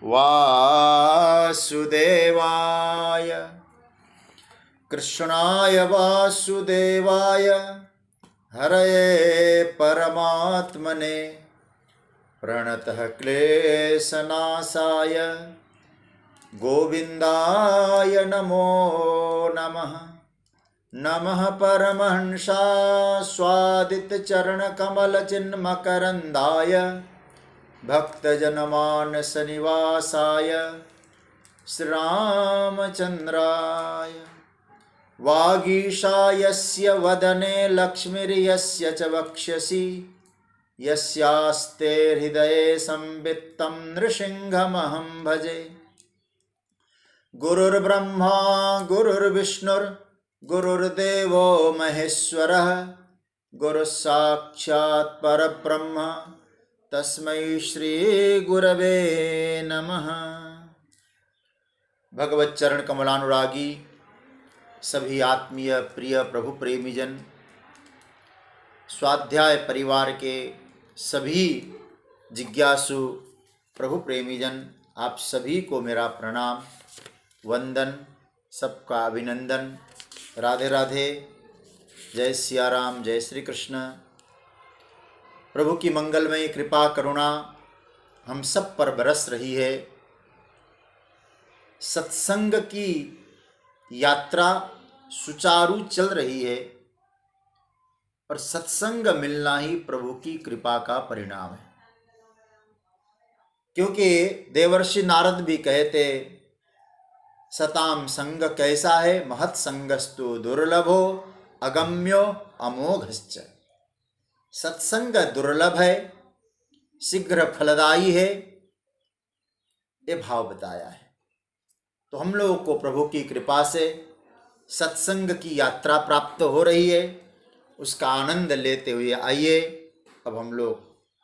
वासुदेवाय कृष्णाय वासुदेवाय हरये परमात्मने प्रणतः क्लेशनाशाय गोविन्दाय नमो नमः। नमः परमहंसास्वादितचरणकमलचिन्मकरन्दाय भक्तजनमानसनिवासाय श्रीरामचन्द्राय। वागीशायस्य वदने लक्ष्मीर्यस्य च वक्ष्यसि यस्यास्ते हृदये संवित्तं नृसिंहमहं भजे। गुरुर्ब्रह्मा गुरुर्विष्णुर्गुरुर्देवो महेश्वरः गुरुस्साक्षात् परब्रह्म तस्मै श्री गुरवे नमः। भगवत चरण कमलानुरागी सभी आत्मीय प्रिय प्रभु प्रेमीजन, स्वाध्याय परिवार के सभी जिज्ञासु प्रभु प्रेमीजन, आप सभी को मेरा प्रणाम वंदन, सबका अभिनंदन। राधे राधे, जय सिया राम, जय श्री कृष्ण। प्रभु की मंगलमय कृपा करुणा हम सब पर बरस रही है। सत्संग की यात्रा सुचारू चल रही है और सत्संग मिलना ही प्रभु की कृपा का परिणाम है। क्योंकि देवर्षि नारद भी कहते, सताम संग कैसा है महत संगस्तु दुर्लभो अगम्यो अमोघश्च। सत्संग दुर्लभ है, शीघ्र फलदायी है, ये भाव बताया है। तो हम लोगों को प्रभु की कृपा से सत्संग की यात्रा प्राप्त हो रही है, उसका आनंद लेते हुए आइए अब हम लोग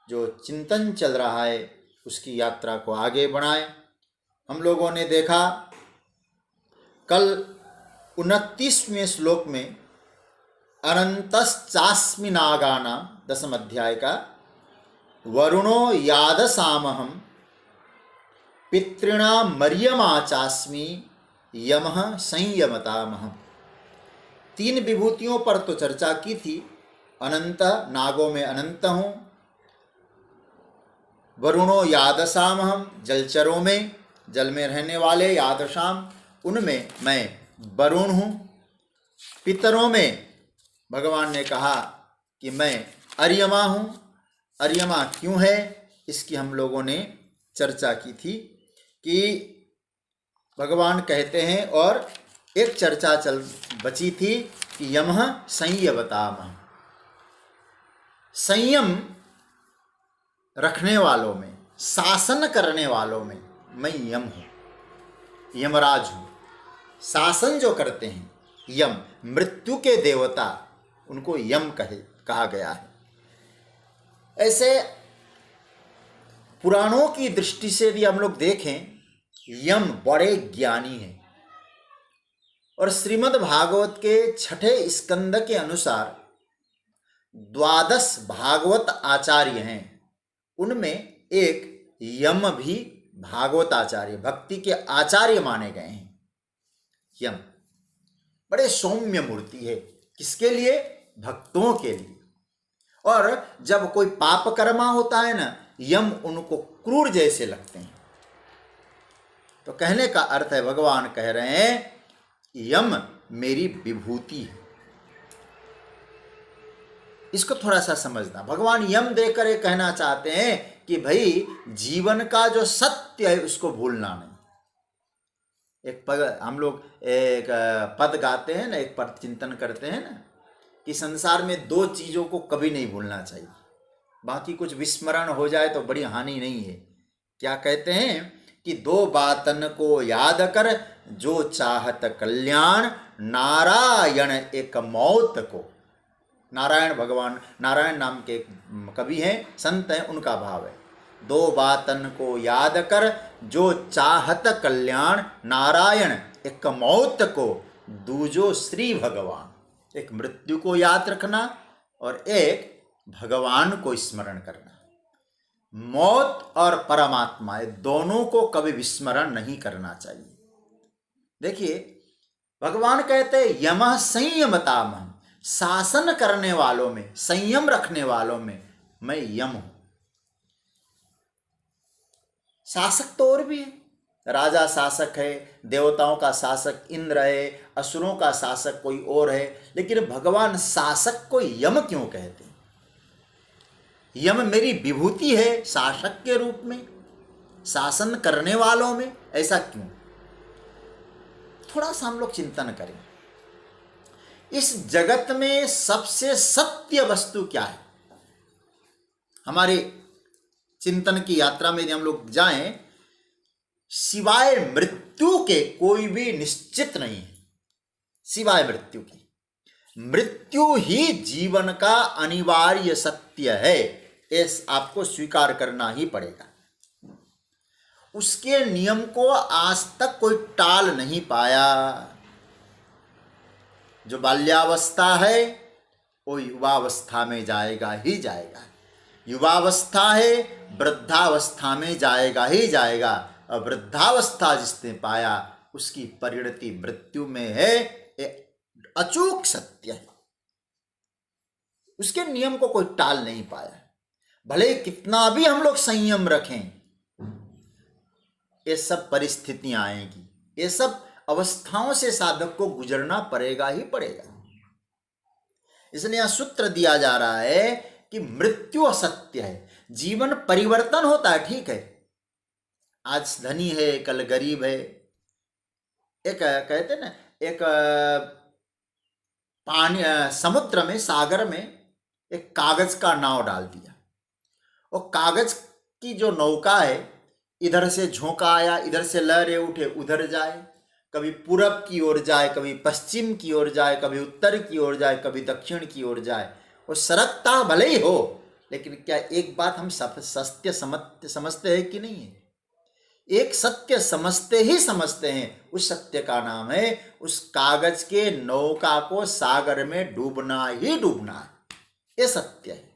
जो चिंतन चल रहा है उसकी यात्रा को आगे बढ़ाएं। हम लोगों ने देखा कल 29वें श्लोक में अनंतश्चास्मि नागाना 10वें अध्याय का वरुणो यादसामहं पितॄणां मर्यमा चास्मि यमः संयमतामहम्। 3 विभूतियों पर तो चर्चा की थी। अनंत, नागों में अनंत हूँ। वरुणो यादसामहं, जलचरों में, जल में रहने वाले, यादशाम, उनमें मैं वरुण हूँ। पितरों में भगवान ने कहा कि मैं अर्यमा हूँ। अर्यमा क्यों है, इसकी हम लोगों ने चर्चा की थी कि भगवान कहते हैं, और एक चर्चा बची थी कि यमः संयमतामः, संयम रखने वालों में, शासन करने वालों में मैं यम हूँ, यमराज हूँ। शासन जो करते हैं यम, मृत्यु के देवता, उनको यम कहा गया है। ऐसे पुराणों की दृष्टि से भी हम लोग देखें, यम बड़े ज्ञानी हैं। और श्रीमद् भागवत के 6ठे स्कंद के अनुसार 12 भागवत आचार्य हैं, उनमें एक यम भी भागवत आचार्य, भक्ति के आचार्य माने गए हैं। यम बड़े सौम्य मूर्ति है, किसके लिए? भक्तों के लिए। और जब कोई पाप कर्मा होता है ना, यम उनको क्रूर जैसे लगते हैं। तो कहने का अर्थ है, भगवान कह रहे हैं यम मेरी विभूति है। इसको थोड़ा सा समझना। भगवान यम देकर ये कहना चाहते हैं कि भाई जीवन का जो सत्य है उसको भूलना नहीं। एक पद हम लोग एक पद गाते हैं ना, एक पद चिंतन करते हैं ना, कि संसार में 2 चीज़ों को कभी नहीं भूलना चाहिए, बाकी कुछ विस्मरण हो जाए तो बड़ी हानि नहीं है। क्या कहते हैं कि 2 बातन को याद कर जो चाहत कल्याण, नारायण एक मौत को। नारायण भगवान, नारायण नाम के कवि हैं, संत हैं, उनका भाव है 2 बातन को याद कर जो चाहत कल्याण, नारायण एक मौत को, दूजो श्री भगवान। एक मृत्यु को याद रखना और एक भगवान को स्मरण करना। मौत और परमात्मा, ये दोनों को कभी विस्मरण नहीं करना चाहिए। देखिए, भगवान कहते हैं यमः संयमतामहम्, शासन करने वालों में, संयम रखने वालों में मैं यम हूं। शासक तो और भी है, राजा शासक है, देवताओं का शासक इंद्र है, असुरों का शासक कोई और है, लेकिन भगवान शासक को यम क्यों कहते हैं? यम मेरी विभूति है शासक के रूप में, शासन करने वालों में, ऐसा क्यों? थोड़ा सा हम लोग चिंतन करें, इस जगत में सबसे सत्य वस्तु क्या है? हमारे चिंतन की यात्रा में यदि हम लोग जाएं, सिवाय मृत्यु के कोई भी निश्चित नहीं है। सिवाय मृत्यु की, मृत्यु ही जीवन का अनिवार्य सत्य है, इस आपको स्वीकार करना ही पड़ेगा। उसके नियम को आज तक कोई टाल नहीं पाया। जो बाल्यावस्था है वो युवावस्था में जाएगा ही जाएगा, युवावस्था है वृद्धावस्था में जाएगा ही जाएगा, और वृद्धावस्था जिसने पाया उसकी परिणति मृत्यु में है, ये अचूक सत्य है। उसके नियम को कोई टाल नहीं पाया। भले कितना भी हम लोग संयम रखें, ये सब परिस्थितियां आएंगी, ये सब अवस्थाओं से साधक को गुजरना पड़ेगा ही पड़ेगा। इसलिए यह सूत्र दिया जा रहा है कि मृत्यु असत्य है, जीवन परिवर्तन होता है, ठीक है, आज धनी है कल गरीब है। एक कहते ना, एक पानी समुद्र में, सागर में एक कागज का नाव डाल दिया, और कागज की जो नौका है, इधर से झोंका आया, इधर से लहरें उठे, उधर जाए, कभी पूरब की ओर जाए, कभी पश्चिम की ओर जाए, कभी उत्तर की ओर जाए, कभी दक्षिण की ओर जाए, वो सरकता भले ही हो, लेकिन क्या एक बात हम सत्य समझते हैं कि नहीं है? एक सत्य समझते ही समझते हैं, उस सत्य का नाम है उस कागज के नौका को सागर में डूबना ही डूबना है, ये सत्य है।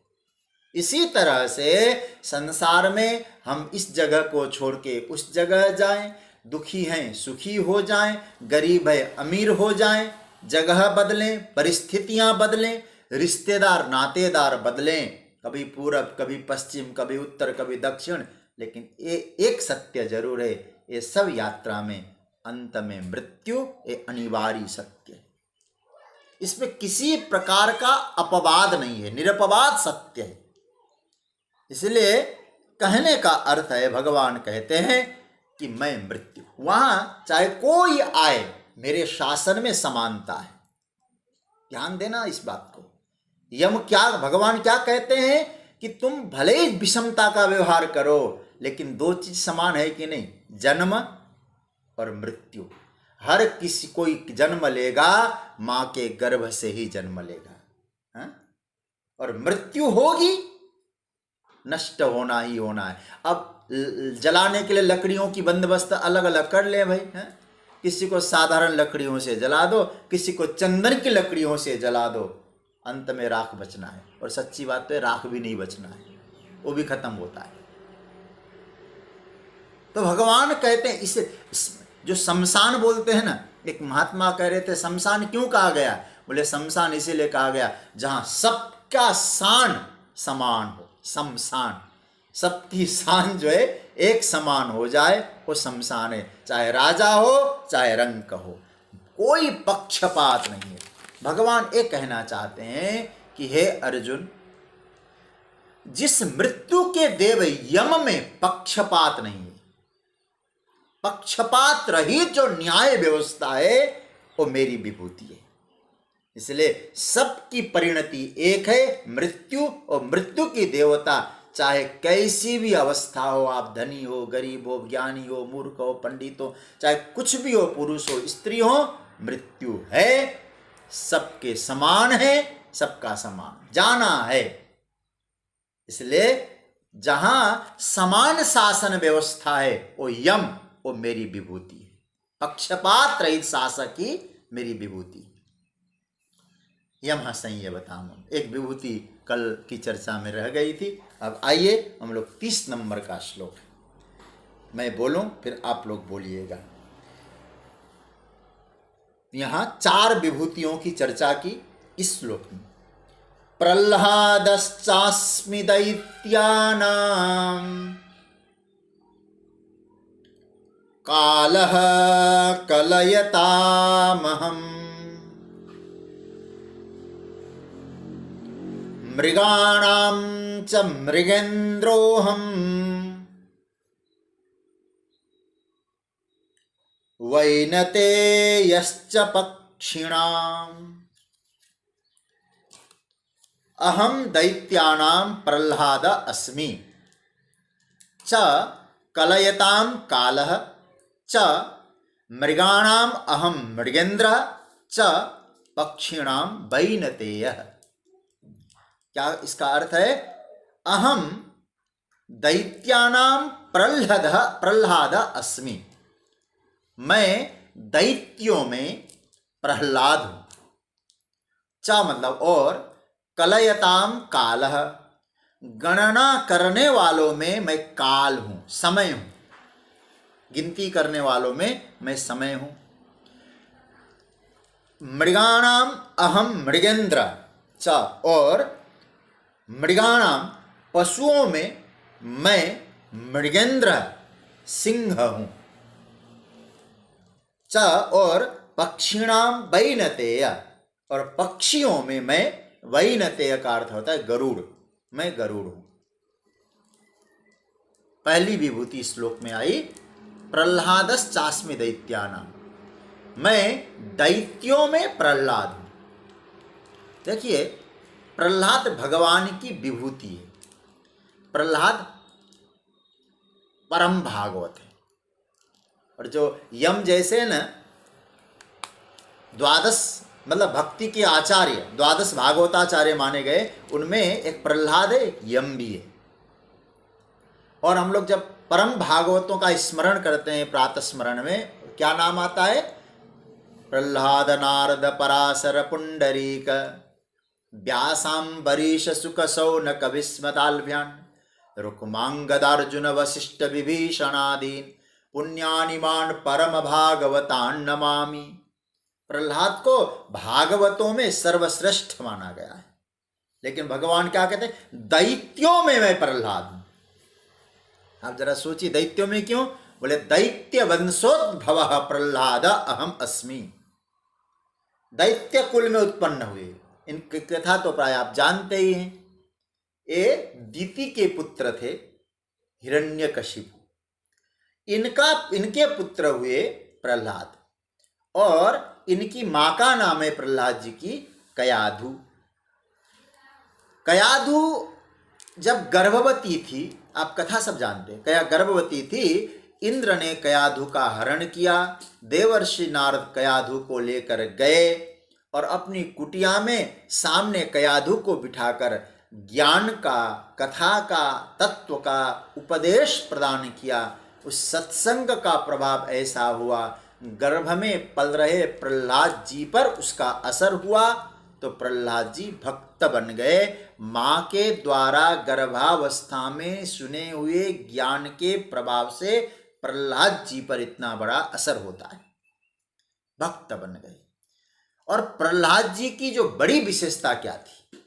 इसी तरह से संसार में हम इस जगह को छोड़ के उस जगह जाएं, दुखी हैं सुखी हो जाएं, गरीब है अमीर हो जाएं, जगह बदलें, परिस्थितियां बदलें, रिश्तेदार नातेदार बदलें, कभी पूरब कभी पश्चिम, कभी उत्तर कभी दक्षिण, लेकिन ये एक सत्य जरूर है, ये सब यात्रा में अंत में मृत्यु ये अनिवार्य सत्य है। इसमें किसी प्रकार का अपवाद नहीं है, निरपवाद सत्य है। इसलिए कहने का अर्थ है, भगवान कहते हैं कि मैं मृत्यु, वहां चाहे कोई आए मेरे शासन में समानता है। ध्यान देना इस बात को। यम क्या, भगवान क्या कहते हैं कि तुम भले ही विषमता का व्यवहार करो, लेकिन दो चीज समान है कि नहीं, जन्म और मृत्यु। हर किसी कोई जन्म लेगा मां के गर्भ से ही जन्म लेगा, हा? और मृत्यु होगी, नष्ट होना ही होना है। अब जलाने के लिए लकड़ियों की बंदोबस्त अलग अलग कर ले भाई, है? किसी को साधारण लकड़ियों से जला दो, किसी को चंदन की लकड़ियों से जला दो, अंत में राख बचना है। और सच्ची बात है, राख भी नहीं बचना है, वो भी खत्म होता है। तो भगवान कहते हैं इसे, जो शमशान बोलते हैं ना, एक महात्मा कह रहे थे शमशान क्यों कहा गया? बोले शमशान इसीलिए कहा गया जहां सबका शान समान हो। शमशान, सबकी शान जो है एक समान हो जाए, वो शमशान है। चाहे राजा हो चाहे रंक हो, कोई पक्षपात नहीं है। भगवान ये कहना चाहते हैं कि हे अर्जुन, जिस मृत्यु के देव यम में पक्षपात नहीं है, पक्षपात रहित जो न्याय व्यवस्था है, वो मेरी विभूति है। इसलिए सबकी परिणति एक है, मृत्यु, और मृत्यु की देवता चाहे कैसी भी अवस्था हो, आप धनी हो गरीब हो ज्ञानी हो मूर्ख हो पंडित हो, चाहे कुछ भी हो, पुरुष हो स्त्री हो, मृत्यु है, सबके समान है, सबका समान जाना है। इसलिए जहां समान शासन व्यवस्था है वो यम, वो मेरी विभूति है। पक्षपात रहित शासक ही मेरी विभूति है। यम संयमताम्, एक विभूति कल की चर्चा में रह गई थी, अब आइए हम लोग 30 नंबर का श्लोक, मैं बोलूं फिर आप लोग बोलिएगा। यहां 4 विभूतियों की चर्चा की इस श्लोक में। प्रह्लादश्चास्मि दैत्यानां कालः कलयतामहम् मृगाणां च मृगेन्द्रोऽहम् वैनतेयश्च पक्षिणाम्। अहम दैत्यानां प्रह्लाद अस्मि च कलयतां कालः च मृगाणाम् अहम मृगेन्द्रः च पक्षिणां वैनतेयः। क्या इसका अर्थ है? अहम दैत्यानां प्रह्लाद अस्मि, मैं दैत्यों में प्रहलाद हूं। च मतलब और, कलयताम कालः, गणना करने वालों में मैं काल हूं, समय हूं, गिनती करने वालों में मैं समय हूं। मृगाणाम अहम मृगेन्द्र च, और मृगाणाम पशुओं में मैं मृगेन्द्र सिंह हूं। च और पक्षिणाम वैनतेय, और पक्षियों में मैं, वैनतेय का अर्थ होता है गरुड़, मैं गरुड़ हूं। पहली विभूति श्लोक में आई प्रह्लादश्चास्मि दैत्यानां, मैं दैत्यों में प्रहलाद हूं। देखिए, प्रहलाद भगवान की विभूति है। प्रहलाद परम भागवत है। और जो यम जैसे न द्वादश मतलब भक्ति के आचार्य, द्वादश भागवताचार्य माने गए, उनमें एक प्रहलाद है, यम भी है। और हम लोग जब परम भागवतों का स्मरण करते हैं प्रातः स्मरण में, क्या नाम आता है? प्रह्लाद नारद पराशर पुंडरीक व्यासाम्बरीश सुख सौनक विस्मताल्भ्यान रुक्मांगदार्जुन वशिष्ठ विभीषणादीन पुण्यानिमान परम भागवतान नमामि। प्रहलाद को भागवतों में सर्वश्रेष्ठ माना गया है। लेकिन भगवान क्या कहते हैं? दैत्यों में मैं प्रहलाद हूं। आप जरा सोचिए, दैत्यों में क्यों? बोले दैत्य वंशोद्भव प्रहलाद अहम अस्मि। दैत्य कुल में उत्पन्न हुए। इनकी कथा तो प्राय आप जानते ही हैं। ये दीति के पुत्र थे हिरण्यकशिपु, इनके पुत्र हुए प्रहलाद, और इनकी मां का नाम है प्रहलाद जी की कयाधु। कयाधु जब गर्भवती थी, आप कथा सब जानते हैं, कया गर्भवती थी, इंद्र ने कयाधु का हरण किया। देवर्षि नारद कयाधु को लेकर गए और अपनी कुटिया में सामने कयाधु को बिठाकर ज्ञान का, कथा का, तत्व का उपदेश प्रदान किया। उस सत्संग का प्रभाव ऐसा हुआ, गर्भ में पल रहे प्रहलाद जी पर उसका असर हुआ, तो प्रहलाद जी भक्त बन गए। मां के द्वारा गर्भावस्था में सुने हुए ज्ञान के प्रभाव से प्रहलाद जी पर इतना बड़ा असर होता है, भक्त बन गए। और प्रहलाद जी की जो बड़ी विशेषता क्या थी?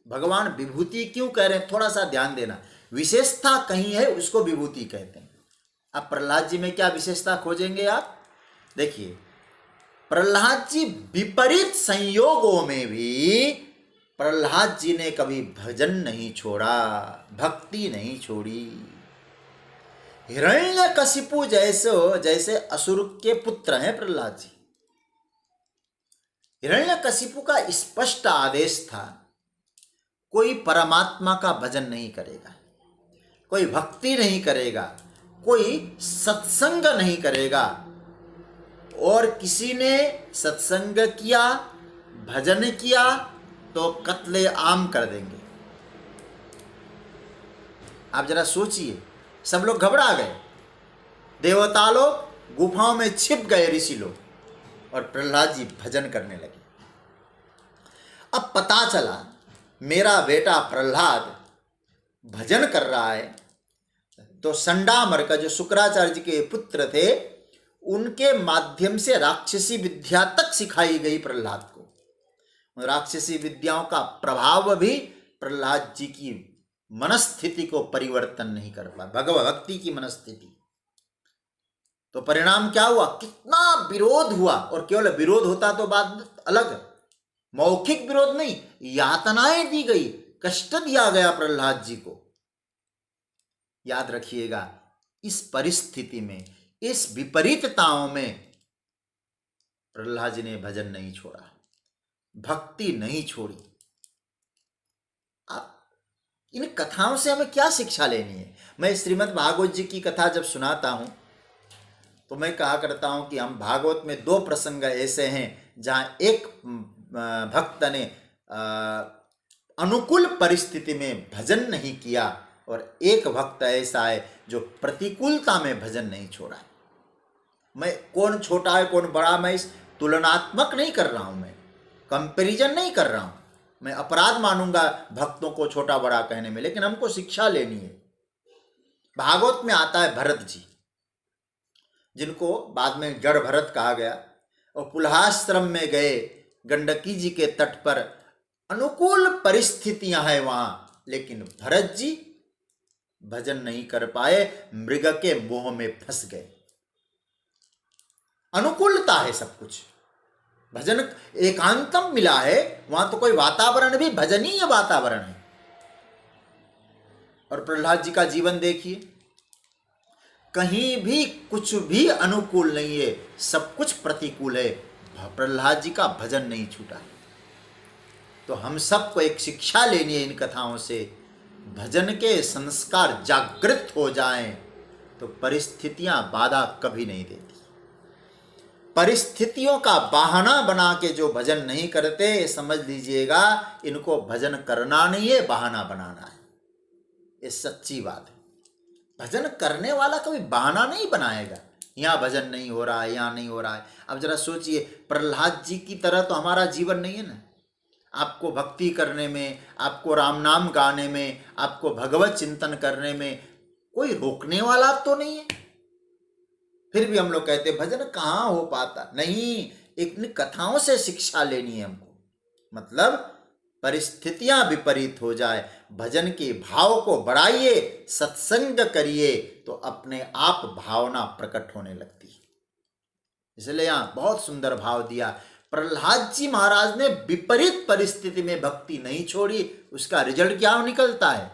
भगवान विभूति क्यों कह रहे हैं? थोड़ा सा ध्यान देना। विशेषता कहीं है, उसको विभूति कहते हैं। अब प्रहलाद जी में क्या विशेषता खोजेंगे आप? देखिए, प्रहलाद जी विपरीत संयोगों में भी प्रहलाद जी ने कभी भजन नहीं छोड़ा, भक्ति नहीं छोड़ी। हिरण्यकशिपु जैसे असुर के पुत्र हैं प्रहलाद जी। हिरण्यकशिपु का स्पष्ट आदेश था, कोई परमात्मा का भजन नहीं करेगा, कोई भक्ति नहीं करेगा, कोई सत्संग नहीं करेगा, और किसी ने सत्संग किया, भजन किया तो कत्ले आम कर देंगे। आप जरा सोचिए, सब लोग घबरा गए, देवता लोग गुफाओं में छिप गए, ऋषि लोग, और प्रहलाद जी भजन करने लगे। अब पता चला मेरा बेटा प्रहलाद भजन कर रहा है, तो संडामर जो शुक्राचार्य जी के पुत्र थे, उनके माध्यम से राक्षसी विद्या तक सिखाई गई प्रहलाद को। राक्षसी विद्याओं का प्रभाव भी प्रहलाद जी की मनस्थिति को परिवर्तन नहीं कर पाया, भगवत भक्ति की मनस्थिति। तो परिणाम क्या हुआ, कितना विरोध हुआ। और केवल विरोध होता तो बात अलग, मौखिक विरोध नहीं, यातनाएं दी गई, कष्ट दिया गया प्रहलाद जी को। याद रखिएगा, इस परिस्थिति में, इस विपरीतताओं में प्रहलाद जी ने भजन नहीं छोड़ा, भक्ति नहीं छोड़ी। आप इन कथाओं से हमें क्या शिक्षा लेनी है? मैं श्रीमद् भागवत जी की कथा जब सुनाता हूं तो मैं कहा करता हूं कि हम भागवत में 2 प्रसंग ऐसे हैं जहां एक भक्त ने अनुकूल परिस्थिति में भजन नहीं किया, और एक भक्त ऐसा है जो प्रतिकूलता में भजन नहीं छोड़ा है। मैं कौन छोटा है कौन बड़ा, मैं इस तुलनात्मक नहीं कर रहा हूं, मैं कंपैरिजन नहीं कर रहा हूं। मैं अपराध मानूंगा भक्तों को छोटा बड़ा कहने में, लेकिन हमको शिक्षा लेनी है। भागवत में आता है भरत जी, जिनको बाद में जड़ भरत कहा गया, और पुलहाश्रम में गए, गंडकी जी के तट पर अनुकूल परिस्थितियां हैं वहां, लेकिन भरत जी भजन नहीं कर पाए, मृग के मोह में फंस गए। अनुकूलता है सब कुछ, भजन एकांतम मिला है, वहां तो कोई वातावरण भी भजनीय वातावरण है। और प्रहलाद जी का जीवन देखिए, कहीं भी कुछ भी अनुकूल नहीं है, सब कुछ प्रतिकूल है। प्रहलाद जी का भजन नहीं छूटा। तो हम सबको एक शिक्षा लेनी है इन कथाओं से, भजन के संस्कार जागृत हो जाएं तो परिस्थितियां बाधा कभी नहीं देती। परिस्थितियों का बहाना बना के जो भजन नहीं करते, समझ लीजिएगा इनको भजन करना नहीं है, बहाना बनाना है। ये सच्ची बात है। भजन करने वाला कभी बहाना नहीं बनाएगा, यहाँ भजन नहीं हो रहा है, यहाँ नहीं हो रहा है। अब जरा सोचिए, प्रहलाद जी की तरह तो हमारा जीवन नहीं है ना। आपको भक्ति करने में, आपको राम नाम गाने में, आपको भगवत चिंतन करने में कोई रोकने वाला तो नहीं है। फिर भी हम लोग कहते भजन कहाँ हो पाता। नहीं, इन कथाओं से शिक्षा लेनी है हमको। मतलब परिस्थितियां विपरीत हो जाए, भजन के भाव को बढ़ाइए, सत्संग करिए, तो अपने आप भावना प्रकट होने लगती है। इसलिए यहां बहुत सुंदर भाव दिया। प्रहलाद जी महाराज ने विपरीत परिस्थिति में भक्ति नहीं छोड़ी, उसका रिजल्ट क्या निकलता है?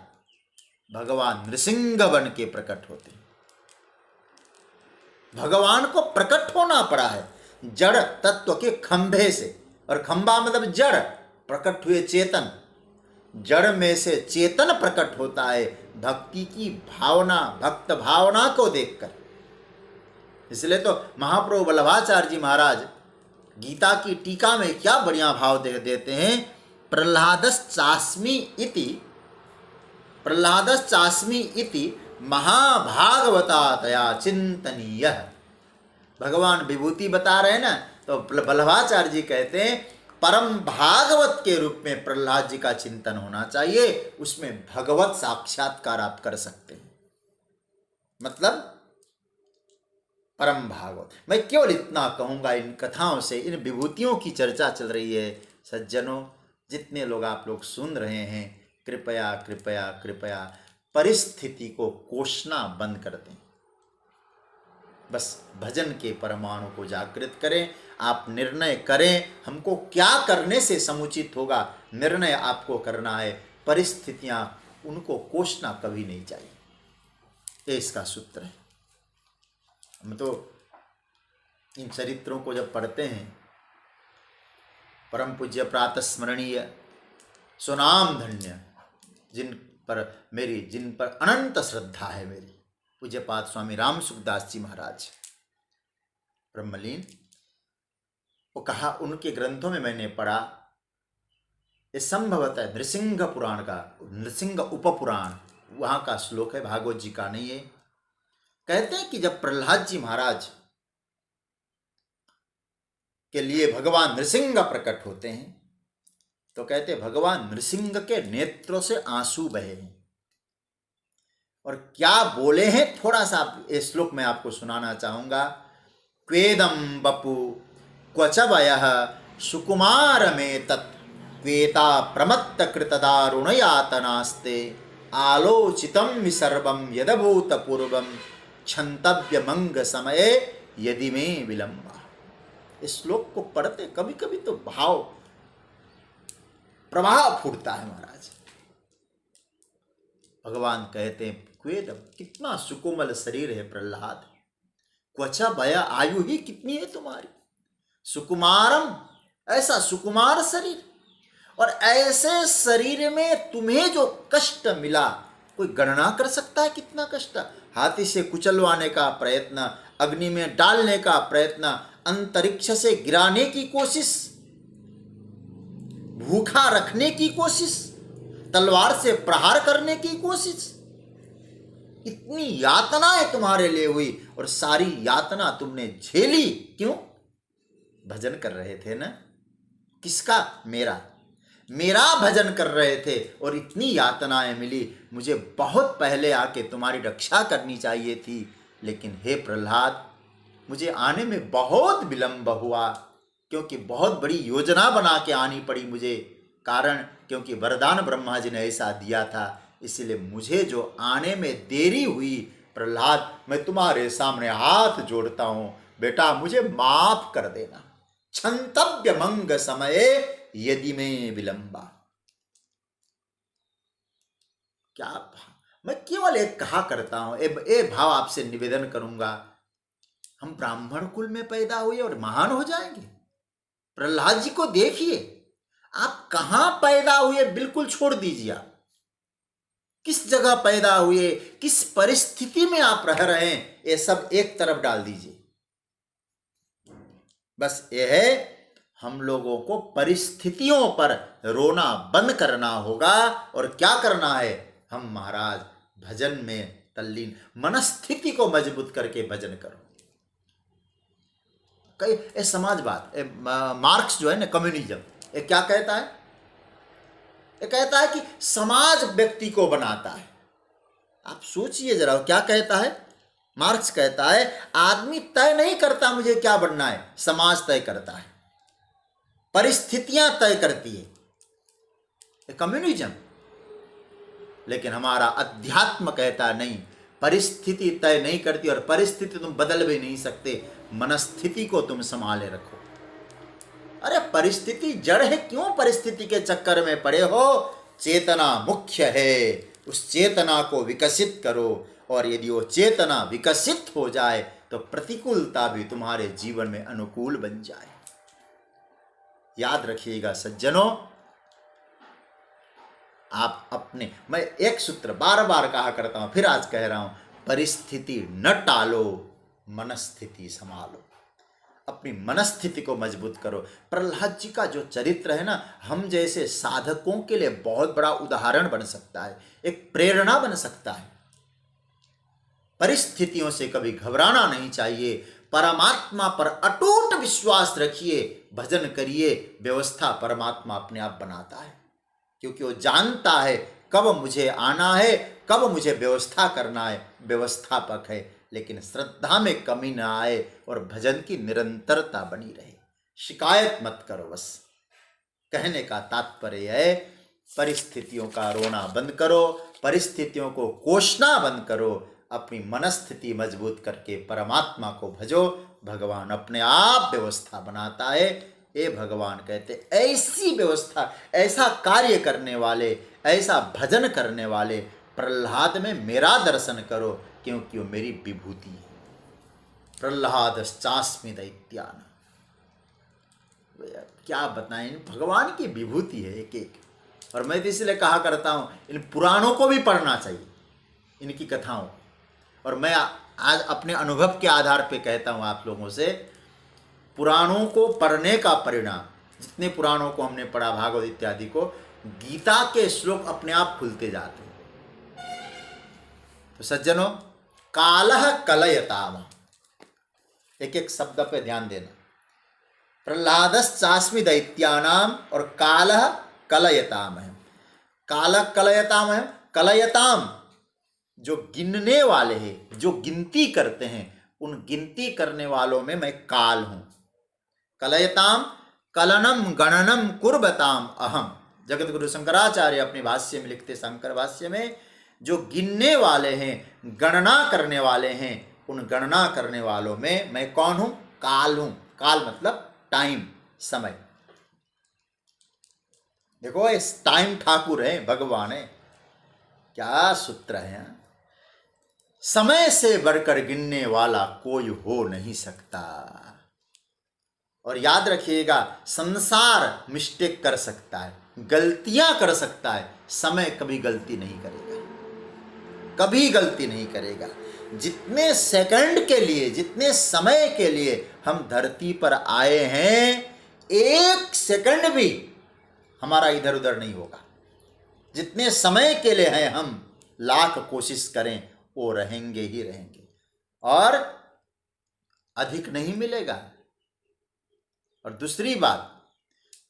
भगवान नृसिंह बन के प्रकट होते हैं। भगवान को प्रकट होना पड़ा है जड़ तत्व के खंभे से, और खंभा मतलब जड़, प्रकट हुए चेतन। जड़ में से चेतन प्रकट होता है भक्ति की भावना, भक्त भावना को देखकर। इसलिए तो महाप्रभु वल्लभाचार्य जी महाराज गीता की टीका में क्या बढ़िया भाव देते हैं। प्रहलादश्चास्मि इति महाभागवता तया चिंतनीय। भगवान विभूति बता रहे हैं ना, तो वल्लभाचार्य जी कहते हैं परम भागवत के रूप में प्रहलाद जी का चिंतन होना चाहिए, उसमें भगवत साक्षात्कार आप कर सकते हैं। मतलब परम भागवत। मैं केवल इतना कहूँगा, इन कथाओं से, इन विभूतियों की चर्चा चल रही है। सज्जनों, जितने लोग आप लोग सुन रहे हैं, कृपया कृपया कृपया परिस्थिति को कोसना बंद कर दें। बस भजन के परमाणु को जागृत करें। आप निर्णय करें हमको क्या करने से समुचित होगा, निर्णय आपको करना है। परिस्थितियां उनको कोसना कभी नहीं चाहिए, ये इसका सूत्र है। हम तो इन चरित्रों को जब पढ़ते हैं, परम पूज्य प्रातः स्मरणीय सुनाम धन्य, जिन पर अनंत श्रद्धा है मेरी, पूज्यपाद स्वामी राम सुखदास जी महाराज ब्रह्मलीन, वो कहा, उनके ग्रंथों में मैंने पढ़ा, ये संभवतः नृसिंह पुराण का, नृसिंह उपपुराण वहाँ का श्लोक है, भागवत जी का नहीं है। कहते हैं कि जब प्रहलाद जी महाराज के लिए भगवान नृसिंह प्रकट होते हैं, तो कहते भगवान नृसिंह के नेत्रों से आंसू बहे हैं। और क्या बोले हैं थोड़ा सा इस श्लोक में आपको सुनाना चाहूंगा। क्वेदम बपु क्वच वयः सुकुमार में तत् क्वेता प्रमत्त कृतदारुण यातनास्ते आलोचितम विसर्वम यदभूत पूर्वम क्षंतव्य मंग समये यदि में विलंबा। इस श्लोक को पढ़ते कभी कभी तो भाव प्रभाव फूटता है महाराज। भगवान कहते हैं क्वेदम, कितना सुकोमल शरीर है प्रहलाद, क्वचा भया आयु ही कितनी है तुम्हारी, सुकुमारम, ऐसा सुकुमार शरीर, और ऐसे शरीर में तुम्हें जो कष्ट मिला कोई गणना कर सकता है कितना कष्ट। हाथी से कुचलवाने का प्रयत्न, अग्नि में डालने का प्रयत्न, अंतरिक्ष से गिराने की कोशिश, भूखा रखने की कोशिश, तलवार से प्रहार करने की कोशिश, इतनी यातनाएं तुम्हारे लिए हुई और सारी यातना तुमने झेली। क्यों? भजन कर रहे थे ना। किसका? मेरा भजन कर रहे थे और इतनी यातनाएं मिली। मुझे बहुत पहले आके तुम्हारी रक्षा करनी चाहिए थी, लेकिन हे प्रहलाद, मुझे आने में बहुत विलंब हुआ, क्योंकि बहुत बड़ी योजना बना के आनी पड़ी मुझे। कारण क्योंकि वरदान ब्रह्मा जी ने ऐसा दिया था, इसलिए मुझे जो आने में देरी हुई, प्रहलाद मैं तुम्हारे सामने हाथ जोड़ता हूं, बेटा मुझे माफ कर देना। क्षंतव्य मंग समये यदि में विलंबा। क्या मैं केवल एक कहा करता हूं, ए भाव आपसे निवेदन करूंगा, हम ब्राह्मण कुल में पैदा हुए और महान हो जाएंगे? प्रहलाद जी को देखिए, आप कहां पैदा हुए बिल्कुल छोड़ दीजिए, आप किस जगह पैदा हुए, किस परिस्थिति में आप रह रहे हैं, ये सब एक तरफ डाल दीजिए। बस यह है, हम लोगों को परिस्थितियों पर रोना बंद करना होगा। और क्या करना है? हम महाराज भजन में तल्लीन, मनस्थिति को मजबूत करके भजन करो। कई समाजवाद, मार्क्स जो है ना, कम्युनिज्म, ये क्या कहता है? ये कहता है कि समाज व्यक्ति को बनाता है। आप सोचिए जरा, क्या कहता है? मार्क्स कहता है आदमी तय नहीं करता मुझे क्या बनना है, समाज तय करता है, परिस्थितियां तय करती है, ये कम्युनिज्म। लेकिन हमारा अध्यात्म कहता है नहीं, परिस्थिति तय नहीं करती और परिस्थिति तुम बदल भी नहीं सकते, मनस्थिति को तुम संभाले रखो। अरे परिस्थिति जड़ है, क्यों परिस्थिति के चक्कर में पड़े हो? चेतना मुख्य है, उस चेतना को विकसित करो, और यदि वो चेतना विकसित हो जाए तो प्रतिकूलता भी तुम्हारे जीवन में अनुकूल बन जाए। याद रखिएगा सज्जनों, आप अपने, मैं एक सूत्र बार बार कहा करता हूं, फिर आज कह रहा हूं, परिस्थिति न टालो, मनस्थिति संभालो। अपनी मनस्थिति को मजबूत करो। प्रहलाद जी का जो चरित्र है ना, हम जैसे साधकों के लिए बहुत बड़ा उदाहरण बन सकता है, एक प्रेरणा बन सकता है। परिस्थितियों से कभी घबराना नहीं चाहिए, परमात्मा पर अटूट विश्वास रखिए, भजन करिए, व्यवस्था परमात्मा अपने आप बनाता है, क्योंकि वो जानता है कब मुझे आना है, कब मुझे व्यवस्था करना है, व्यवस्थापक है। लेकिन श्रद्धा में कमी ना आए और भजन की निरंतरता बनी रहे। शिकायत मत करो, बस कहने का तात्पर्य है, परिस्थितियों का रोना बंद करो, परिस्थितियों को कोसना बंद करो, अपनी मनस्थिति मजबूत करके परमात्मा को भजो। भगवान अपने आप व्यवस्था बनाता है। ये भगवान कहते, ऐसी व्यवस्था, ऐसा कार्य करने वाले, ऐसा भजन करने वाले प्रहलाद में मेरा दर्शन करो, क्योंकि वो मेरी विभूति है। प्रहलादश्चास्मि दैत्यानां, क्या बताएं, भगवान की विभूति है एक एक। और मैं तो इसलिए कहा करता हूँ, इन पुराणों को भी पढ़ना चाहिए, इनकी कथाओं। और मैं आज अपने अनुभव के आधार पे कहता हूँ आप लोगों से, पुराणों को पढ़ने का परिणाम, जितने पुराणों को हमने पढ़ा, भागवत इत्यादि को, गीता के श्लोक अपने आप खुलते जाते हैं। तो सज्जनों, कालः कलयताम, एक एक शब्द पे ध्यान देना। प्रहलादश्चास्मि दैत्यानाम और कालः कलयताम है। कालः कलयताम है, कलयताम जो गिनने वाले हैं, जो गिनती करते हैं, उन गिनती करने वालों में मैं काल हूं। कलयताम कलनम गणनम कुर्बताम अहम। जगत गुरु शंकराचार्य अपने भाष्य में लिखते, शंकर भाष्य में, जो गिनने वाले हैं, गणना करने वाले हैं, उन गणना करने वालों में मैं कौन हूं? काल हूं। काल मतलब टाइम, समय। देखो इस टाइम ठाकुर है, भगवान है, क्या सूत्र है। समय से बढ़कर गिनने वाला कोई हो नहीं सकता। और याद रखिएगा, संसार मिस्टेक कर सकता है, गलतियां कर सकता है, समय कभी गलती नहीं करेगा, कभी गलती नहीं करेगा। जितने सेकंड के लिए, जितने समय के लिए हम धरती पर आए हैं, एक सेकंड भी हमारा इधर उधर नहीं होगा। जितने समय के लिए हैं हम, लाख कोशिश करें, वो रहेंगे ही रहेंगे, और अधिक नहीं मिलेगा। और दूसरी बात,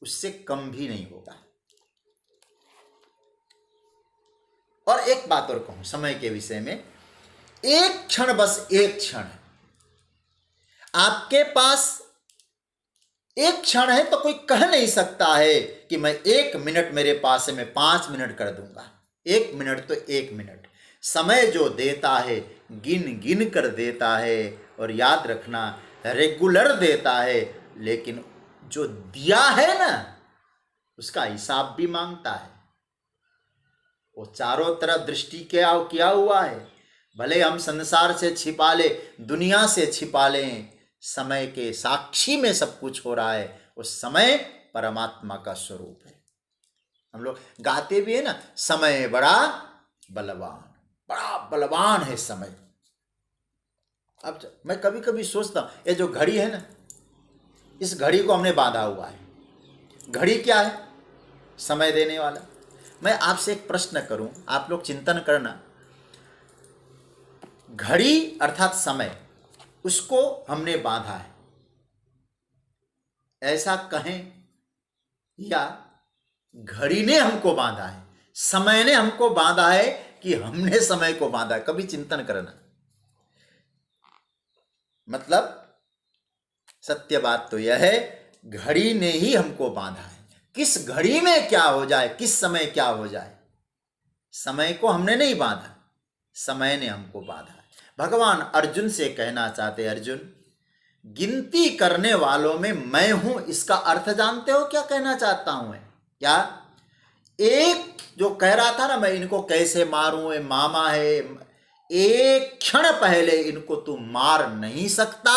उससे कम भी नहीं होगा। और एक बात और कहूं समय के विषय में, एक क्षण, बस एक क्षण है आपके पास। एक क्षण है तो कोई कह नहीं सकता है कि मैं 1 मिनट मेरे पास है, मैं 5 मिनट कर दूंगा। 1 मिनट तो 1 मिनट। समय जो देता है, गिन गिन कर देता है, और याद रखना, रेगुलर देता है, लेकिन जो दिया है ना, उसका हिसाब भी मांगता है। वो चारों तरफ दृष्टि किया हुआ है। भले हम संसार से छिपा ले, दुनिया से छिपा लें, समय के साक्षी में सब कुछ हो रहा है। उस समय परमात्मा का स्वरूप है। हम लोग गाते भी है ना, समय बड़ा बलवान, बड़ा बलवान है समय। अब मैं कभी कभी सोचता हूं, ये जो घड़ी है ना, इस घड़ी को हमने बांधा हुआ है। घड़ी क्या है? समय देने वाला। मैं आपसे एक प्रश्न करूं, आप लोग चिंतन करना। घड़ी अर्थात समय, उसको हमने बांधा है, ऐसा कहें, या घड़ी ने हमको बांधा है, समय ने हमको बांधा है, कि हमने समय को बांधा है? कभी चिंतन करना। मतलब सत्य बात तो यह है, घड़ी ने ही हमको बांधा है। किस घड़ी में क्या हो जाए, किस समय क्या हो जाए, समय को हमने नहीं बांधा, समय ने हमको बांधा है। भगवान अर्जुन से कहना चाहते, अर्जुन, गिनती करने वालों में मैं हूं, इसका अर्थ जानते हो क्या कहना चाहता हूं मैं? क्या? एक जो कह रहा था ना, मैं इनको कैसे मारूं, ये मामा है, एक क्षण पहले इनको तू मार नहीं सकता,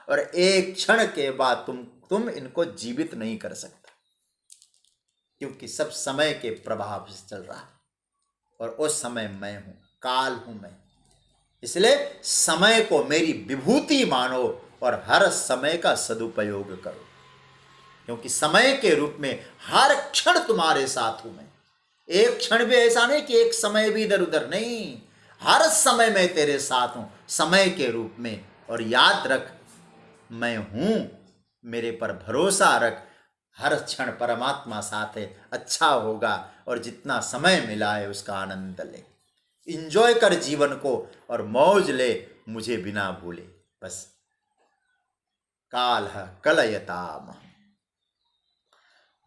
और एक क्षण के बाद तुम इनको जीवित नहीं कर सकता, क्योंकि सब समय के प्रभाव से चल रहा है। और उस समय मैं हूं, काल हूं मैं। इसलिए समय को मेरी विभूति मानो, और हर समय का सदुपयोग करो, क्योंकि समय के रूप में हर क्षण तुम्हारे साथ हूं मैं। एक क्षण भी ऐसा नहीं कि एक समय भी इधर उधर नहीं, हर समय मैं तेरे साथ हूं, समय के रूप में। और याद रख, मैं हूं, मेरे पर भरोसा रख, हर क्षण परमात्मा साथ है, अच्छा होगा। और जितना समय मिला है उसका आनंद ले, इंजॉय कर जीवन को, और मौज ले, मुझे बिना भूले। बस काल कलयताम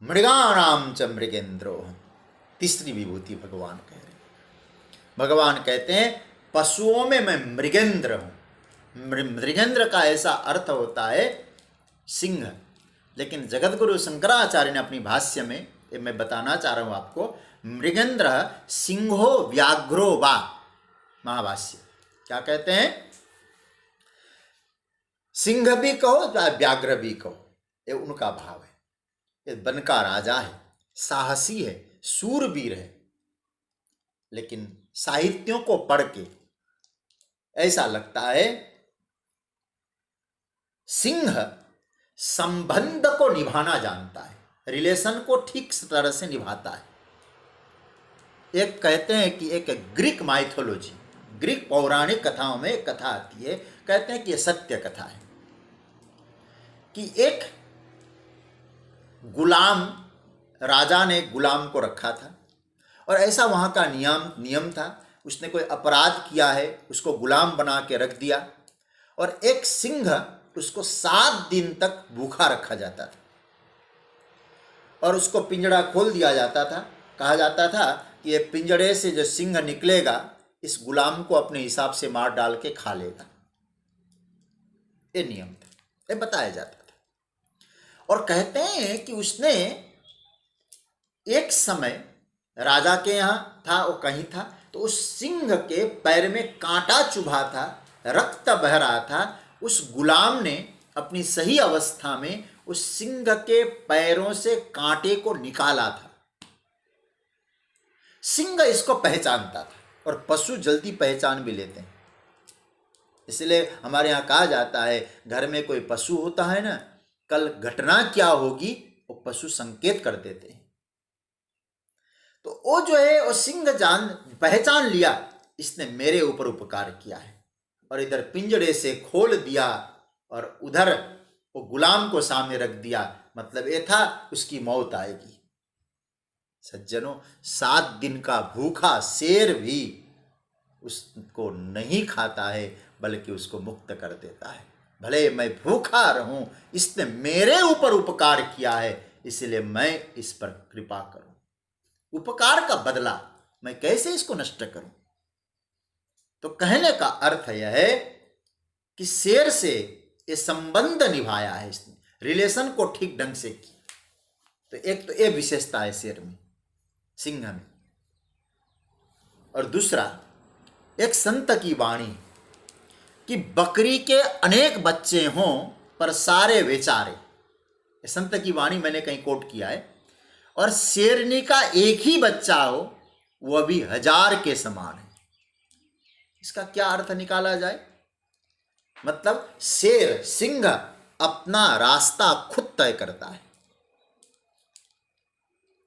मृगाणाम च मृगेंद्रो। तीसरी विभूति भगवान कह रहे हैं। भगवान कहते हैं, पशुओं में मैं मृगेंद्र हूं। मृगेंद्र का ऐसा अर्थ होता है सिंह, लेकिन जगत गुरु शंकराचार्य ने अपनी भाष्य में, मैं बताना चाह रहा हूं आपको, मृगेंद्र सिंहो व्याघ्रो वा, महाभाष्य क्या कहते हैं? सिंह भी कहो, व्याघ्र भी कहो, ये उनका भाव है। ये वन का राजा है, साहसी है, सूरवीर है, लेकिन साहित्यों को पढ़ के ऐसा लगता है सिंह संबंध को निभाना जानता है, रिलेशन को ठीक तरह से निभाता है। एक कहते हैं कि एक ग्रीक माइथोलॉजी, ग्रीक पौराणिक कथाओं में एक कथा आती है, कहते हैं कि यह सत्य कथा है, कि एक गुलाम, राजा ने गुलाम को रखा था, और ऐसा वहां का नियम था, उसने कोई अपराध किया है, उसको गुलाम बना के रख दिया, और एक सिंह उसको 7 दिन तक भूखा रखा जाता था और उसको पिंजड़ा खोल दिया जाता था। कहा जाता था कि ये पिंजड़े से जो सिंह निकलेगा इस गुलाम को अपने हिसाब से मार डाल के खा लेगा। ये नियम था, ये बताया जाता था। और कहते हैं कि उसने एक समय राजा के यहाँ था, वो कहीं था, तो उस सिंह के पैर में कांटा चुभा था, रक्त बह रहा था। उस गुलाम ने अपनी सही अवस्था में उस सिंह के पैरों से कांटे को निकाला था। सिंह इसको पहचानता था और पशु जल्दी पहचान भी लेते हैं। इसलिए हमारे यहाँ कहा जाता है घर में कोई पशु होता है ना, कल घटना क्या होगी वो पशु संकेत कर देते हैं। तो वो जो है वो सिंह पहचान लिया, इसने मेरे ऊपर उपकार किया है, और इधर पिंजड़े से खोल दिया और उधर वो गुलाम को सामने रख दिया। मतलब ये था उसकी मौत आएगी। सज्जनों, 7 दिन का भूखा शेर भी उसको नहीं खाता है, बल्कि उसको मुक्त कर देता है। भले मैं भूखा रहूं, इसने मेरे ऊपर उपकार किया है, इसलिए मैं इस पर कृपा करूं। उपकार का बदला मैं कैसे इसको नष्ट करूं? तो कहने का अर्थ यह है कि शेर से ये संबंध निभाया है इसने, रिलेशन को ठीक ढंग से की। तो एक तो ये विशेषता है शेर में, सिंह में। और दूसरा, एक संत की वाणी कि बकरी के अनेक बच्चे हों पर सारे बेचारे। संत की वाणी मैंने कहीं कोट किया है। और शेरनी का एक ही बच्चा हो वह भी 1000 के समान है। इसका क्या अर्थ निकाला जाए? मतलब शेर, सिंह अपना रास्ता खुद तय करता है।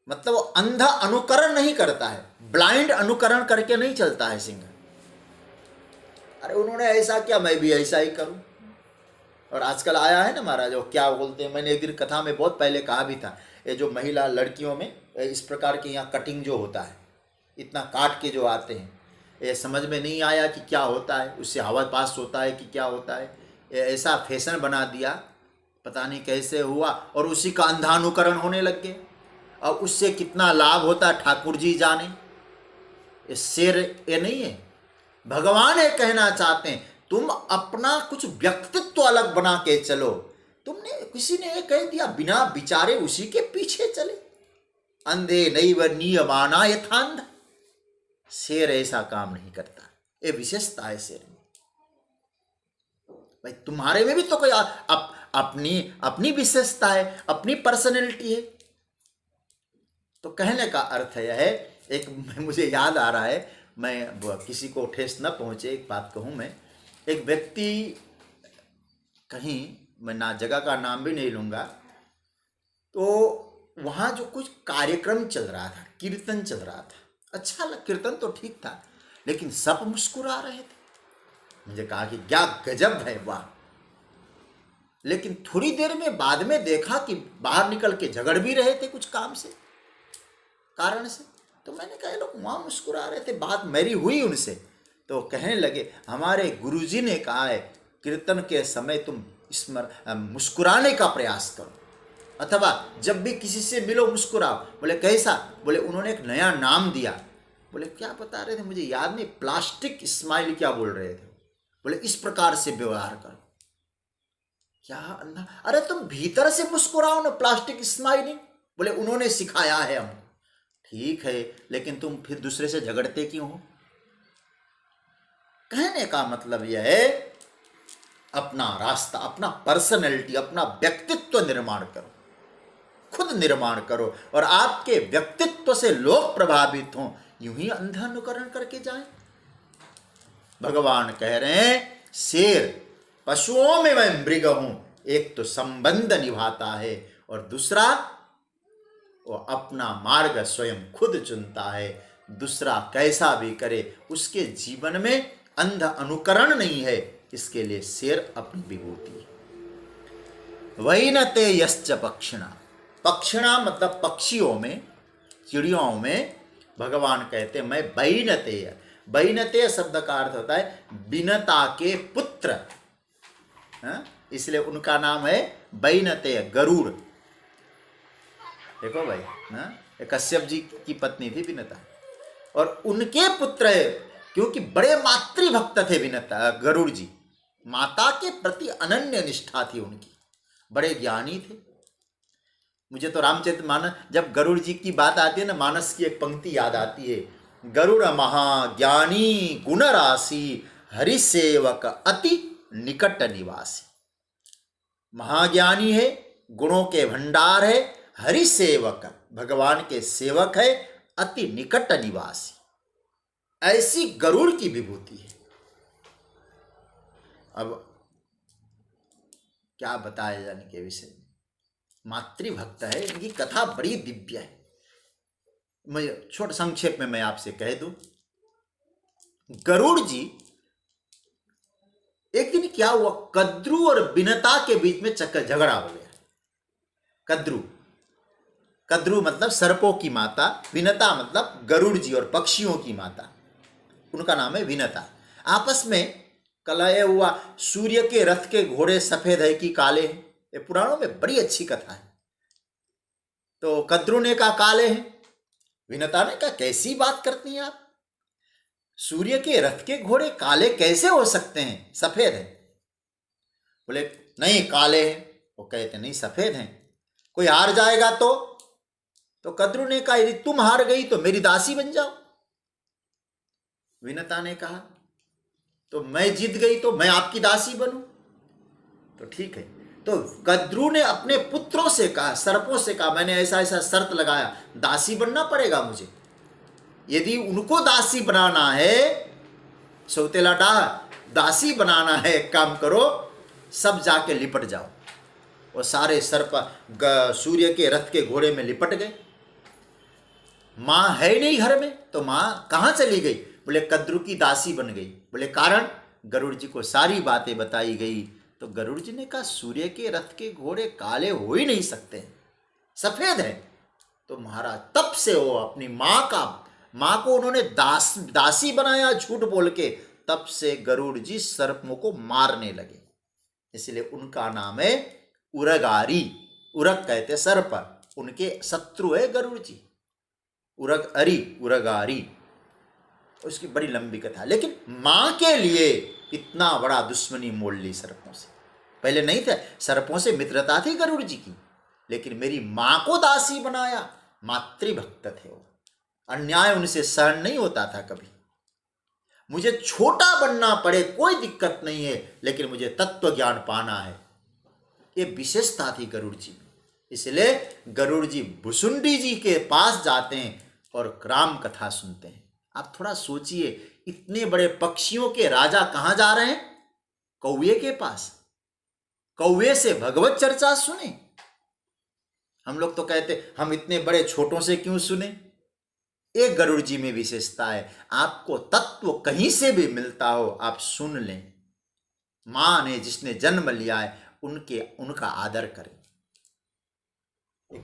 मतलब वो अंधा अनुकरण नहीं करता है, ब्लाइंड अनुकरण करके नहीं चलता है सिंह। अरे उन्होंने ऐसा किया मैं भी ऐसा ही करूं। और आजकल आया है ना महाराज, वो क्या बोलते हैं, मैंने एक दिन कथा में बहुत पहले कहा भी था, ये जो महिला लड़कियों में इस प्रकार के यहाँ कटिंग जो होता है, इतना काट के जो आते हैं, ये समझ में नहीं आया कि क्या होता है, उससे हवा पास होता है कि क्या होता है। ये ऐसा फैशन बना दिया, पता नहीं कैसे हुआ, और उसी का अंधानुकरण होने लग गए। और उससे कितना लाभ होता है ठाकुर जी जाने। ये शेर ये नहीं है। भगवान ये कहना चाहते हैं तुम अपना कुछ व्यक्तित्व अलग बना के चलो। तुमने किसी ने ये कह दिया बिना विचारे उसी के पीछे चले, अंधे नैव नियमाना यथांध। शेर ऐसा काम नहीं करता, ये विशेषता है शेर में। भाई तुम्हारे में भी तो कोई अपनी विशेषता है, अपनी पर्सनैलिटी है। तो कहने का अर्थ यह है, एक मुझे याद आ रहा है, मैं किसी को ठेस न पहुंचे एक बात कहूं मैं। एक व्यक्ति कहीं, मैं ना जगह का नाम भी नहीं लूँगा, तो वहाँ जो कुछ कार्यक्रम चल रहा था, कीर्तन चल रहा था, अच्छा कीर्तन तो ठीक था, लेकिन सब मुस्कुरा रहे थे। मुझे कहा कि क्या गजब है, वाह। लेकिन थोड़ी देर में बाद में देखा कि बाहर निकल के झगड़ भी रहे थे कुछ काम से, कारण से। तो मैंने कहा लोग वहाँ मुस्कुरा रहे थे, बात मेरी हुई उनसे, तो कहने लगे हमारे गुरुजी ने कहा है कीर्तन के समय तुम मुस्कुराने का प्रयास करो, अथवा जब भी किसी से मिलो मुस्कुराओ। बोले कैसा? बोले उन्होंने एक नया नाम दिया। बोले क्या बता रहे थे मुझे याद नहीं, प्लास्टिक स्माइल क्या बोल रहे थे। बोले इस प्रकार से व्यवहार करो। क्या अन्ना? अरे तुम भीतर से मुस्कुराओ ना, प्लास्टिक स्माइलिंग। बोले उन्होंने सिखाया है हमको। ठीक है, लेकिन तुम फिर दूसरे से झगड़ते क्यों हो? कहने का मतलब यह है अपना रास्ता, अपना पर्सनैलिटी, अपना व्यक्तित्व निर्माण करो, खुद निर्माण करो, और आपके व्यक्तित्व से लोग प्रभावित हों, यूं ही अंधा अनुकरण करके जाएं। भगवान कह रहे हैं शेर पशुओं में मैं मृग हूं। एक तो संबंध निभाता है और दूसरा वो अपना मार्ग स्वयं खुद चुनता है। दूसरा कैसा भी करे उसके जीवन में अंध अनुकरण नहीं है, इसके लिए शेर अपनी विभूति है। वैनते यश्च पक्षिणा, पक्षिणा मतलब पक्षियों में, चिड़ियों में भगवान कहते हैं मैं वैनते, बैनतेय शब्द का अर्थ होता है विनता के पुत्र, इसलिए उनका नाम है बैनतेय, गरुड़। देखो भाई, कश्यप जी की पत्नी थी विनता, और उनके पुत्र है, क्योंकि बड़े मातृभक्त थे विनता, गरुड़ जी। माता के प्रति अनन्य निष्ठा थी उनकी, बड़े ज्ञानी थे। मुझे तो रामचरितमानस, जब गरुड़ जी की बात आती है ना, मानस की एक पंक्ति याद आती है, गरुड़ महाज्ञानी गुण राशि हरिसेवक अति निकट निवासी। महाज्ञानी है, गुणों के भंडार है, हरिसेवक भगवान के सेवक है, अति निकट निवासी। ऐसी गरुड़ की विभूति है। अब क्या बताया जाने के विषय में, मातृभक्त है, इनकी कथा बड़ी दिव्य है। मैं छोटे संक्षेप में मैं आपसे कह दूं, गरुड़ जी, एक दिन क्या हुआ, कद्रू और विनता के बीच में चक्कर झगड़ा हो गया। कद्रू मतलब सर्पों की माता, विनता मतलब गरुड़ जी और पक्षियों की माता, उनका नाम है विनता। आपस में कलह हुआ। सूर्य के रथ के घोड़े सफेद है कि काले हैं, ये पुराणों में बड़ी अच्छी कथा है। तो कद्रू ने कहा काले हैं, विनता ने कहा कैसी बात करती हैं आप, सूर्य के रथ के घोड़े काले कैसे हो सकते हैं, सफेद है। बोले नहीं काले हैं। वो कहते नहीं सफेद हैं। कोई हार जाएगा तो कद्रू ने कहा यदि तुम हार गई तो मेरी दासी बन जाओ। विनता ने कहा तो मैं जीत गई तो मैं आपकी दासी बनूं। तो ठीक है। तो कद्रू ने अपने पुत्रों से कहा, सर्पों से कहा, मैंने ऐसा ऐसा शर्त लगाया, दासी बनना पड़ेगा मुझे। यदि उनको दासी बनाना है, सौतेला डाह, दासी बनाना है, एक काम करो, सब जाके लिपट जाओ। और सारे सर्प सूर्य के रथ के घोड़े में लिपट गए। माँ है नहीं घर में, तो माँ कहाँ चली गई? बोले कद्रू की दासी बन गई। बोले कारण? गरुड़ जी को सारी बातें बताई गई। तो गरुड़ जी ने कहा सूर्य के रथ के घोड़े काले हो ही नहीं सकते, सफेद है। तो महाराज तब से वो अपनी माँ को उन्होंने दासी बनाया झूठ बोल के। तब से गरुड़ जी सर्पों को मारने लगे, इसलिए उनका नाम है उरगारी। उरग कहते सर्प, उनके शत्रु है गरुड़ जी। उरगारी, उसकी बड़ी लंबी कथा। लेकिन मां के लिए इतना बड़ा दुश्मनी मोल ली सर्पों से। पहले नहीं थे, सर्पों से मित्रता थी गरुड़ जी की, लेकिन मेरी मां को दासी बनाया। मातृभक्त थे वो, अन्याय उनसे सहन नहीं होता था कभी। मुझे छोटा बनना पड़े कोई दिक्कत नहीं है, लेकिन मुझे तत्व ज्ञान पाना है, ये विशेषता थी गरुड़ जी में। इसलिए गरुड़ जी भुसुंडी जी के पास जाते हैं और राम कथा सुनते हैं। आप थोड़ा सोचिए, इतने बड़े पक्षियों के राजा कहां जा रहे हैं? कौवे के पास। कौवे से भगवत चर्चा सुने। हम लोग तो कहते हम इतने बड़े छोटों से क्यों सुने? एक गरुड़ जी में विशेषता है, आपको तत्व कहीं से भी मिलता हो आप सुन लें। मां ने जिसने जन्म लिया है उनका आदर करें।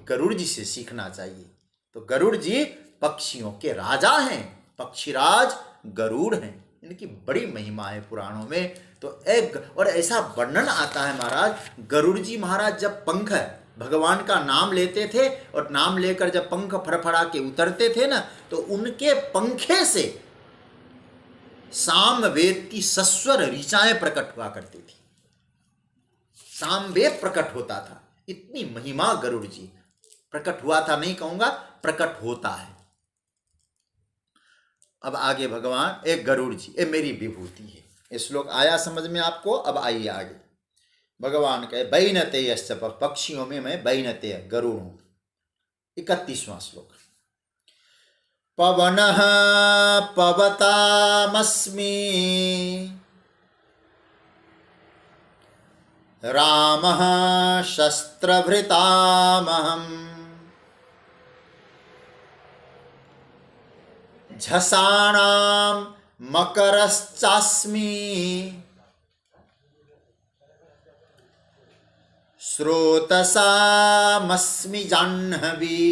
गरुड़ जी से सीखना चाहिए। तो गरुड़ जी पक्षियों के राजा हैं, पक्षीराज गरुड़ हैं। इनकी बड़ी महिमा है पुराणों में। तो एक और ऐसा वर्णन आता है महाराज, गरुड़ जी महाराज जब पंख भगवान का नाम लेते थे और नाम लेकर जब पंख फड़फड़ा के उतरते थे ना, तो उनके पंखे से सामवेद की सस्वर ऋचाएं प्रकट हुआ करती थी। सामवेद प्रकट होता था। इतनी महिमा गरुड़ जी, प्रकट हुआ था नहीं कहूंगा, प्रकट होता है। अब आगे भगवान एक गरुड़ जी, ये मेरी विभूति है। ये श्लोक आया समझ में आपको? अब आइए आगे। भगवान कहे बैनतेय, पक्षियों में मैं बैनतेय गरुड़ हूं। 31वां श्लोक। पवनः पवतामस्मि रामः शस्त्रभृतामहम् झषाणां मकरश्चास्मि स्रोतसामस्मि जाह्नवी।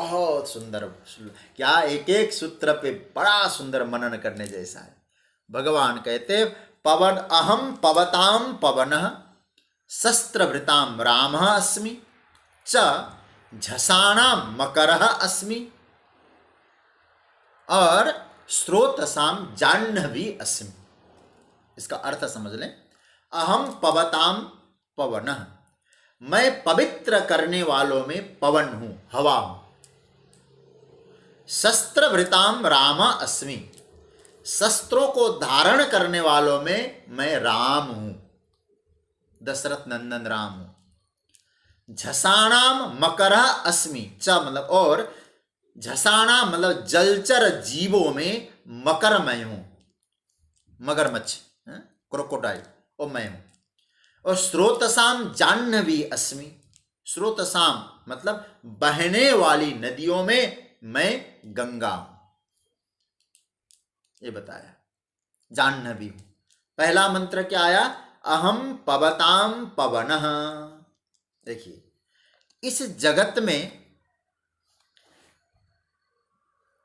बहुत सुंदर। क्या एक एक सूत्र पे बड़ा सुंदर मनन करने जैसा है। भगवान कहते पवन अहम पवताम पवनः शस्त्रभृताम रामः अस्मि च झसाणाम मकरः अस्मि और स्रोतसाम जाह्नवी अस्मि। इसका अर्थ समझ लें। अहम पवताम पवनः, मैं पवित्र करने वालों में पवन हूं, हवा हूं। शस्त्रभृताम राम अस्मि, शस्त्रों को धारण करने वालों में मैं राम हूं, दशरथ नंदन राम हूं। झसाणाम मकरः अस्मि च मतलब और झसाना मतलब जलचर जीवों में मकर मैं हूं, मगरमच्छ क्रोकोडाइल और मैं हूं। और स्रोतसाम जाह्नवी अस्मि, स्रोतसाम मतलब बहने वाली नदियों में मैं गंगा हूं, ये बताया। जाह्नवी हूं। पहला मंत्र क्या आया? अहम पवताम पवनः। देखिए इस जगत में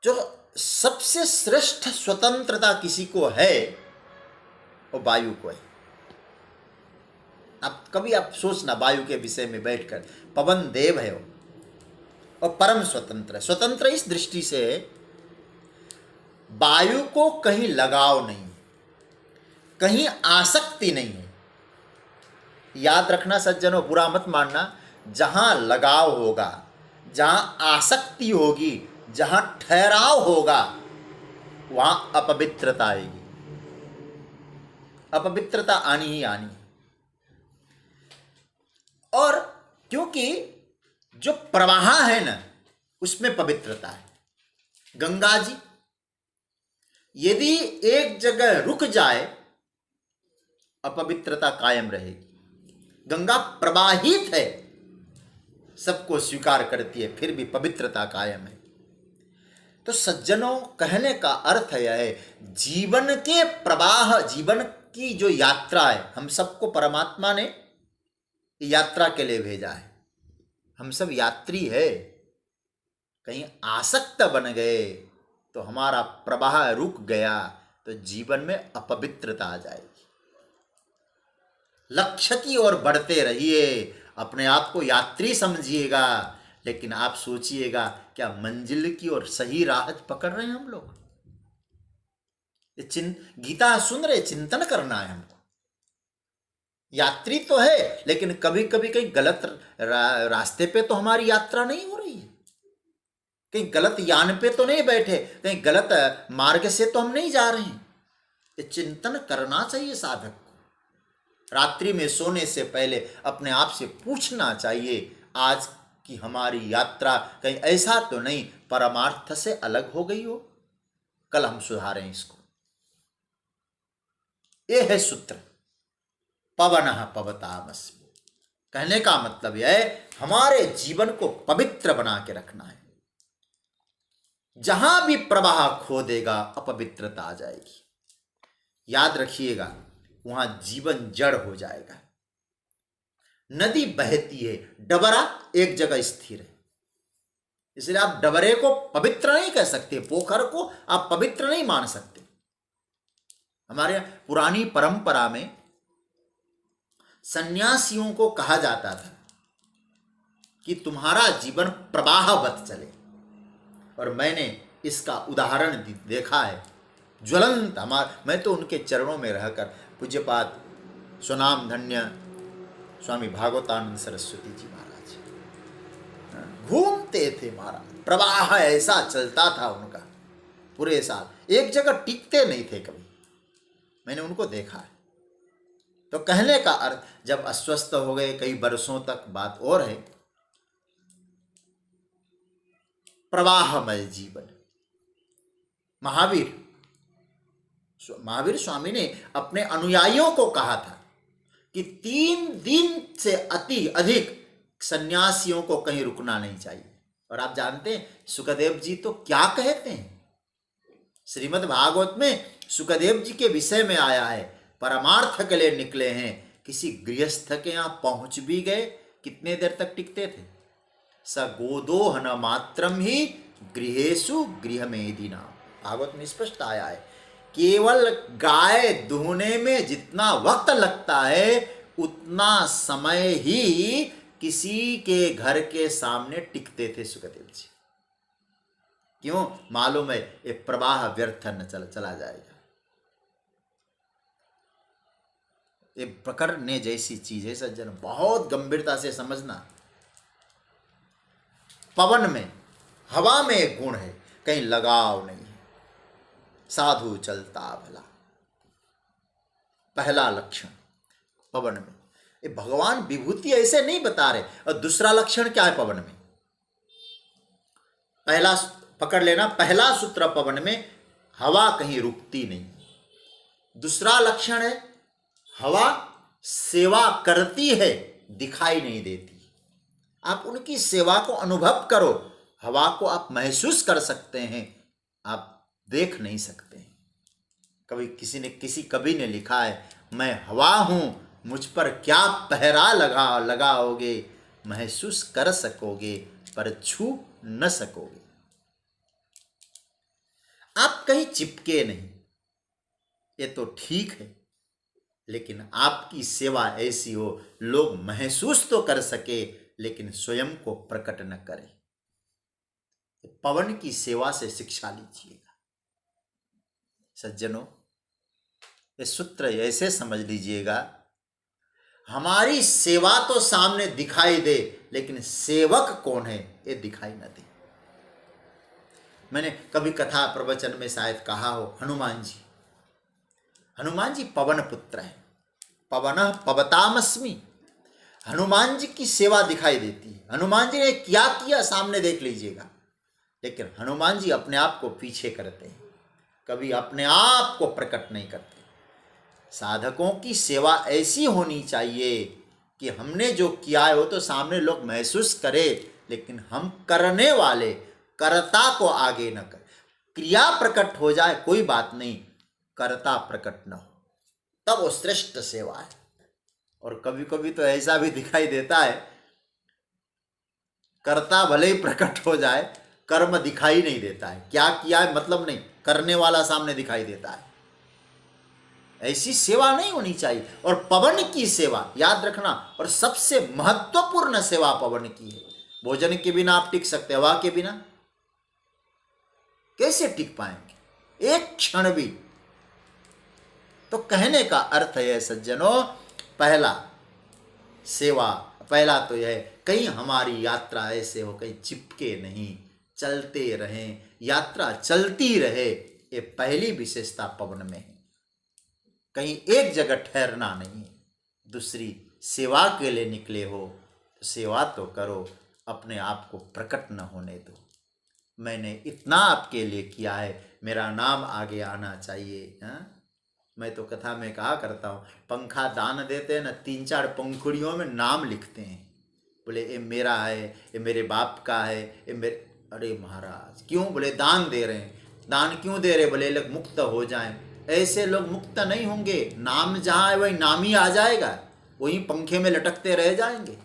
जो सबसे श्रेष्ठ स्वतंत्रता किसी को है वो वायु को है। आप कभी आप सोचना वायु के विषय में बैठकर, पवन देव है वो और परम स्वतंत्र है। स्वतंत्र इस दृष्टि से वायु को कहीं लगाव नहीं, कहीं आसक्ति नहीं है। याद रखना सज्जनों, बुरा मत मानना, जहां लगाव होगा, जहां आसक्ति होगी, जहां ठहराव होगा, वहां अपवित्रता आएगी। अपवित्रता आनी ही आनी है। और क्योंकि जो प्रवाह है ना, उसमें पवित्रता है। गंगा जी यदि एक जगह रुक जाए, अपवित्रता कायम रहेगी। गंगा प्रवाहित है, सबको स्वीकार करती है, फिर भी पवित्रता कायम है। तो सज्जनों, कहने का अर्थ यह है, जीवन के प्रवाह, जीवन की जो यात्रा है, हम सबको परमात्मा ने यात्रा के लिए भेजा है। हम सब यात्री है। कहीं आसक्त बन गए तो हमारा प्रवाह रुक गया तो जीवन में अपवित्रता आ जाएगी। लक्ष्य की ओर बढ़ते रहिए, अपने आप को यात्री समझिएगा, लेकिन आप सोचिएगा क्या मंजिल की ओर सही राह पकड़ रहे हैं हम लोग? गीता सुन रहे, चिंतन करना है हमको। यात्री तो है, लेकिन कभी कभी कहीं गलत रास्ते पे तो हमारी यात्रा नहीं हो रही है। कहीं गलत यान पे तो नहीं बैठे, कहीं गलत मार्ग से तो हम नहीं जा रहे हैं। ये चिंतन करना चाहिए साधक को। रात्रि में सोने से पहले अपने आप से पूछना चाहिए, आज की हमारी यात्रा कहीं ऐसा तो नहीं परमार्थ से अलग हो गई हो? कल हम सुधारें इसको। ये है सूत्र, पवनः पवतामस्मि। कहने का मतलब यह है, हमारे जीवन को पवित्र बना के रखना है। जहां भी प्रवाह खो देगा, अपवित्रता आ जाएगी। याद रखिएगा, वहां जीवन जड़ हो जाएगा। नदी बहती है, डबरा एक जगह स्थिर है। इसलिए आप डबरे को पवित्र नहीं कह सकते, पोखर को आप पवित्र नहीं मान सकते। हमारे पुरानी परंपरा में सन्यासियों को कहा जाता था कि तुम्हारा जीवन प्रवाहवत चले, और मैंने इसका उदाहरण देखा है ज्वलंत। मैं तो उनके चरणों में रहकर, पूज्यपाद स्वनाम धन्य स्वामी भागवतानंद सरस्वती जी महाराज घूमते थे महाराज। प्रवाह ऐसा चलता था उनका, पूरे साल एक जगह टिकते नहीं थे कभी। मैंने उनको देखा है। तो कहने का अर्थ, जब अस्वस्थ हो गए कई वर्षों तक, बात और है। प्रवाहमय जीवन। महावीर स्वामी ने अपने अनुयायियों को कहा था कि 3 दिन से अधिक सन्यासियों को कहीं रुकना नहीं चाहिए। और आप जानते हैं सुखदेव जी तो क्या कहते हैं? श्रीमद् भागवत में सुखदेव जी के विषय में आया है, परमार्थ के लिए निकले हैं, किसी गृहस्थ के यहाँ पहुंच भी गए, कितने देर तक टिकते थे? स गोदोहन मात्रम ही गृहेषु गृहमेधिना। भागवत में स्पष्ट आया है, केवल गाय दुहने में जितना वक्त लगता है उतना समय ही किसी के घर के सामने टिकते थे सुखदेव जी। क्यों? मालूम है ये प्रवाह व्यर्थ न चला जाएगा। ये पकड़ने जैसी चीज है सज्जन, बहुत गंभीरता से समझना। पवन में, हवा में एक गुण है, कहीं लगाव नहीं है, साधु चलता भला, पहला लक्षण पवन में। ये भगवान विभूति ऐसे नहीं बता रहे। और दूसरा लक्षण क्या है पवन में? पहला पकड़ लेना, पहला सूत्र पवन में हवा कहीं रुकती नहीं। दूसरा लक्षण है हवा सेवा करती है, दिखाई नहीं देती। आप उनकी सेवा को अनुभव करो, हवा को आप महसूस कर सकते हैं, आप देख नहीं सकते हैं। कभी किसी कवि ने लिखा है, मैं हवा हूं, मुझ पर क्या पहरा लगाओगे, महसूस कर सकोगे पर छू न सकोगे। आप कहीं चिपके नहीं, ये तो ठीक है, लेकिन आपकी सेवा ऐसी हो लोग महसूस तो कर सके लेकिन स्वयं को प्रकट न करे। पवन की सेवा से शिक्षा लीजिएगा सज्जनों। ये सूत्र ऐसे समझ लीजिएगा, हमारी सेवा तो सामने दिखाई दे लेकिन सेवक कौन है ये दिखाई न दे। मैंने कभी कथा प्रवचन में शायद कहा हो, हनुमान जी पवन पुत्र है, पवनः पवतामस्मि। हनुमान जी की सेवा दिखाई देती है, हनुमान जी ने क्या किया सामने देख लीजिएगा, लेकिन हनुमान जी अपने आप को पीछे करते हैं, कभी अपने आप को प्रकट नहीं करते। साधकों की सेवा ऐसी होनी चाहिए कि हमने जो किया है वो तो सामने लोग महसूस करे, लेकिन हम करने वाले कर्ता को आगे न कर। क्रिया प्रकट हो जाए कोई बात नहीं, कर्ता प्रकट न हो, तब वो श्रेष्ठ सेवा है। और कभी कभी तो ऐसा भी दिखाई देता है, कर्ता भले ही प्रकट हो जाए, कर्म दिखाई नहीं देता है, क्या किया है मतलब नहीं, करने वाला सामने दिखाई देता है। ऐसी सेवा नहीं होनी चाहिए। और पवन की सेवा याद रखना, और सबसे महत्वपूर्ण सेवा पवन की है। भोजन के बिना आप टिक सकते, हवा के बिना कैसे टिक पाएंगे एक क्षण भी? तो कहने का अर्थ है सज्जनों, पहला सेवा, पहला तो यह कहीं हमारी यात्रा ऐसे हो कहीं चिपके नहीं, चलते रहें, यात्रा चलती रहे। ये पहली विशेषता पवन में है, कहीं एक जगह ठहरना नहीं। दूसरी, सेवा के लिए निकले हो तो सेवा तो करो, अपने आप को प्रकट न होने दो। मैंने इतना आपके लिए किया है, मेरा नाम आगे आना चाहिए। मैं तो कथा में कहा करता हूँ, पंखा दान देते हैं ना, 3-4 पंखुड़ियों में नाम लिखते हैं, बोले ये मेरा है, ये मेरे बाप का है, ये मेरे। अरे महाराज क्यों? बोले दान दे रहे हैं। दान क्यों दे रहे? बोले लोग मुक्त हो जाएं। ऐसे लोग मुक्त नहीं होंगे, नाम जहाँ है वही नाम ही आ जाएगा, वही पंखे में लटकते रह जाएंगे।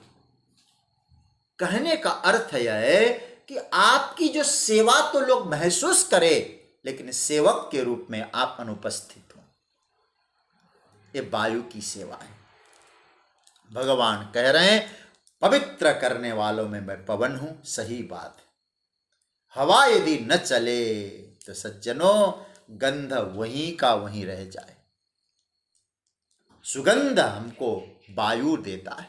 कहने का अर्थ यह है कि आपकी जो सेवा तो लोग महसूस करें, लेकिन सेवक के रूप में आप अनुपस्थित हो। ये वायु की सेवा है। भगवान कह रहे हैं पवित्र करने वालों में मैं पवन हूं, सही बात है। हवा यदि न चले तो सज्जनों गंध वहीं का वहीं रह जाए। सुगंध हमको वायु देता है,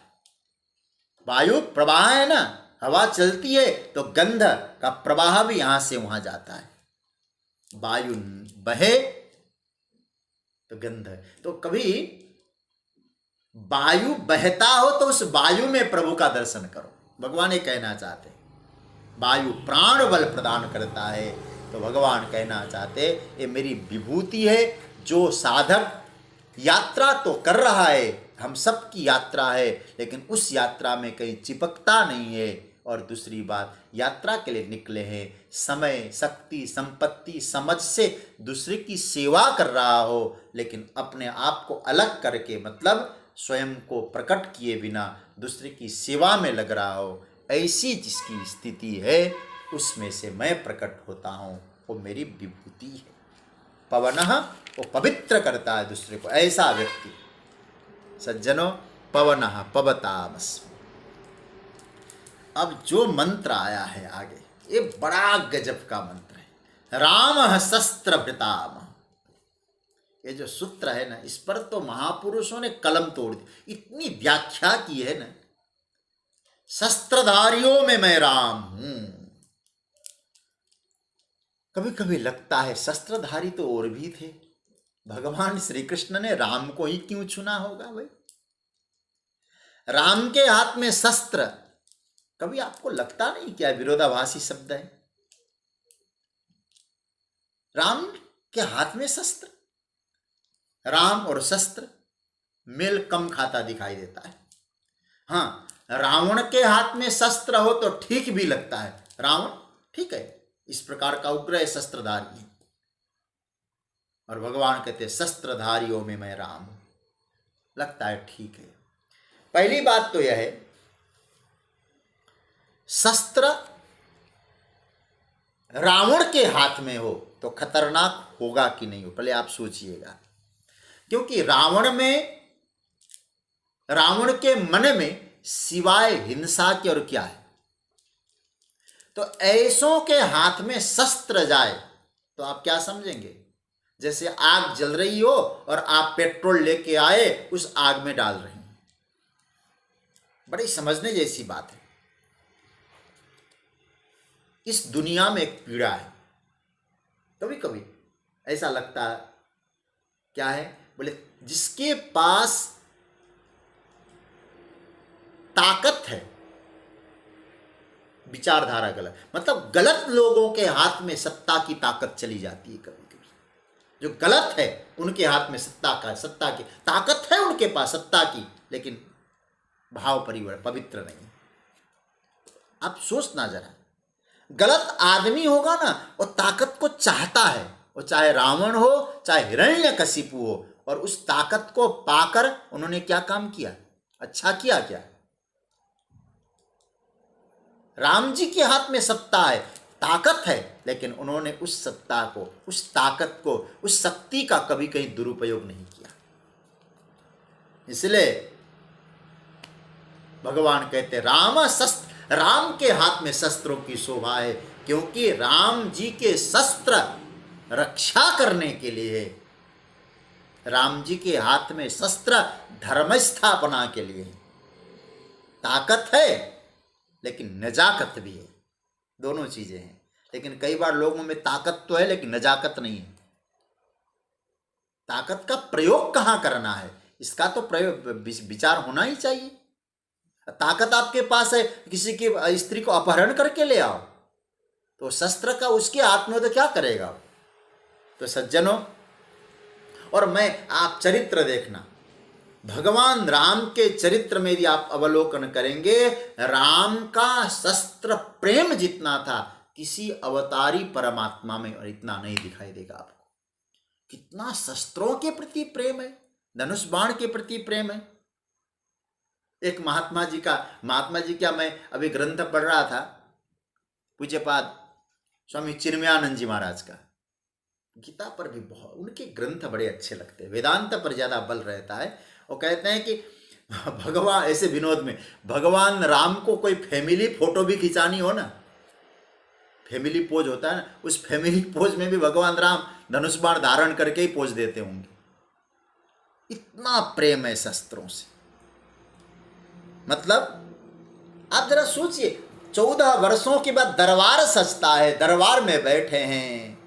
वायु प्रवाह है ना, हवा चलती है तो गंध का प्रवाह भी यहां से वहां जाता है। वायु बहे तो गंध है। तो कभी वायु बहता हो तो उस वायु में प्रभु का दर्शन करो। भगवान ये कहना चाहते, वायु प्राण बल प्रदान करता है, तो भगवान कहना चाहते ये मेरी विभूति है। जो साधक यात्रा तो कर रहा है, हम सब की यात्रा है, लेकिन उस यात्रा में कहीं चिपकता नहीं है। और दूसरी बात, यात्रा के लिए निकले हैं, समय, शक्ति, संपत्ति, समझ से दूसरे की सेवा कर रहा हो, लेकिन अपने आप को अलग करके, मतलब स्वयं को प्रकट किए बिना दूसरे की सेवा में लग रहा हो, ऐसी जिसकी स्थिति है उसमें से मैं प्रकट होता हूँ, वो मेरी विभूति है। पवनः, वो पवित्र करता है दूसरे को, ऐसा व्यक्ति। सज्जनों, पवनः पवतामस्मि। अब जो मंत्र आया है आगे, ये बड़ा गजब का मंत्र है। रामः शस्त्रभृताम। ये जो सूत्र है ना, इस पर तो महापुरुषों ने कलम तोड़ दी, इतनी व्याख्या की है ना। शस्त्रधारियों में मैं राम हूं। कभी कभी लगता है शस्त्रधारी तो और भी थे, भगवान श्री कृष्ण ने राम को ही क्यों चुना होगा भाई? राम के हाथ में शस्त्र, कभी आपको लगता नहीं क्या विरोधाभासी शब्द है? राम के हाथ में शस्त्र, राम और शस्त्र मेल कम खाता दिखाई देता है। हाँ, रावण के हाथ में शस्त्र हो तो ठीक भी लगता है, रावण ठीक है, इस प्रकार का उग्र शस्त्रधारी है। और भगवान कहते हैं शस्त्रधारियों में मैं राम हूं, लगता है ठीक है। पहली बात तो यह है, शस्त्र रावण के हाथ में हो तो खतरनाक होगा कि नहीं हो, पहले आप सोचिएगा। क्योंकि रावण के मन में सिवाय हिंसा के और क्या है? तो ऐसों के हाथ में शस्त्र जाए तो आप क्या समझेंगे? जैसे आग जल रही हो और आप पेट्रोल लेके आए, उस आग में डाल रहे हैं। बड़ी समझने जैसी बात है। इस दुनिया में एक पीड़ा है, कभी कभी ऐसा लगता है, क्या है बोले, जिसके पास ताकत है, विचारधारा गलत, मतलब गलत लोगों के हाथ में सत्ता की ताकत चली जाती है। कभी कभी जो गलत है उनके हाथ में सत्ता की ताकत है, उनके पास सत्ता की, लेकिन भाव परिवर्तन पवित्र नहीं। आप सोचना जरा, गलत आदमी होगा ना, वो ताकत को चाहता है, वो चाहे रावण हो चाहे हिरण्यकशिपु हो, और उस ताकत को पाकर उन्होंने क्या काम किया? अच्छा किया क्या? राम जी के हाथ में सत्ता है, ताकत है, लेकिन उन्होंने उस सत्ता को, उस ताकत को, उस शक्ति का कभी कहीं दुरुपयोग नहीं किया। इसलिए भगवान कहते राम के हाथ में शस्त्रों की शोभा है, क्योंकि राम जी के शस्त्र रक्षा करने के लिए है। राम जी के हाथ में शस्त्र धर्म स्थापना के लिए है। ताकत है लेकिन नजाकत भी है, दोनों चीजें हैं। लेकिन कई बार लोगों में ताकत तो है लेकिन नजाकत नहीं है। ताकत का प्रयोग कहाँ करना है, इसका तो प्रयोग विचार होना ही चाहिए। ताकत आपके पास है, किसी की स्त्री को अपहरण करके ले आओ, तो शस्त्र का उसके हाथ में तो क्या करेगा? तो सज्जनों, और आप चरित्र देखना, भगवान राम के चरित्र में यदि आप अवलोकन करेंगे, राम का शस्त्र प्रेम जितना था किसी अवतारी परमात्मा में और इतना नहीं दिखाई देगा आपको। कितना शस्त्रों के प्रति प्रेम है, धनुष बाण के प्रति प्रेम है। एक महात्मा जी का मैं अभी ग्रंथ पढ़ रहा था, पूज्यपाद स्वामी चिन्मयानंद जी महाराज का। गीता पर भी बहुत उनके ग्रंथ बड़े अच्छे लगते हैं, वेदांत पर ज्यादा बल रहता है। वो कहते हैं कि भगवान, ऐसे विनोद में, भगवान राम को कोई फैमिली फोटो भी खिंचानी हो ना, फैमिली पोज होता है ना, उस फैमिली पोज में भी भगवान राम धनुष बाण धारण करके ही पोज देते होंगे। इतना प्रेम है शस्त्रों से। मतलब आप जरा सोचिए, 14 वर्षों के बाद दरबार सजता है, दरबार में बैठे हैं,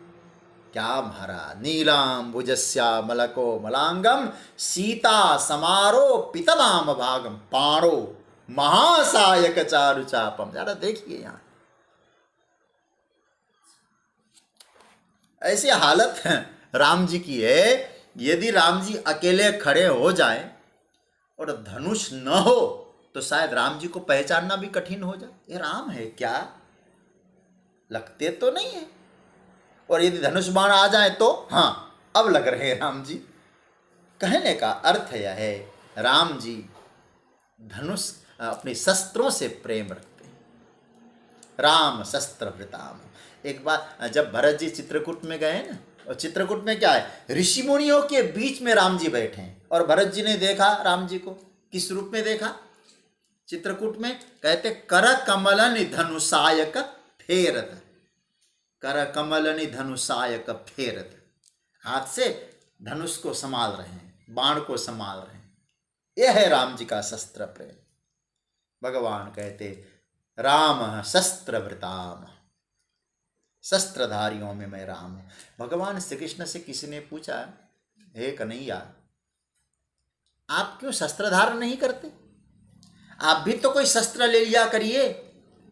क्या महाराज, नीलाम भुजस्या मलको मलांगम सीता समारो पितमाम भागम पाणो महासायक चारु चापम। जरा देखिए यहाँ, ऐसी हालत राम जी की है। यदि राम जी अकेले खड़े हो जाएं और धनुष न हो तो शायद राम जी को पहचानना भी कठिन हो जाए, ये राम है क्या, लगते तो नहीं है। और यदि धनुष बाण आ जाए तो हाँ, अब लग रहे हैं राम जी। कहने का अर्थ यह है, राम जी धनुष अपने शस्त्रों से प्रेम रखते हैं। राम शस्त्रभृताम। एक बार जब भरत जी चित्रकूट में गए ना, और चित्रकूट में क्या है, ऋषि मुनियों के बीच में राम जी बैठे हैं, और भरत जी ने देखा राम जी को किस रूप में देखा चित्रकूट में, कहते कर कमलन धनुषायक फेरत, कर कमलन धनुषायक फेरत, हाथ से धनुष को संभाल रहे हैं, बाण को संभाल रहे हैं। यह है राम जी का शस्त्र प्रेम। भगवान कहते राम शस्त्रभृताम, शस्त्रधारियों में मैं राम हूं। भगवान श्री कृष्ण से किसी ने पूछा, हे कन्हैया आप क्यों शस्त्र धारण नहीं करते, आप भी तो कोई शस्त्र ले लिया करिए।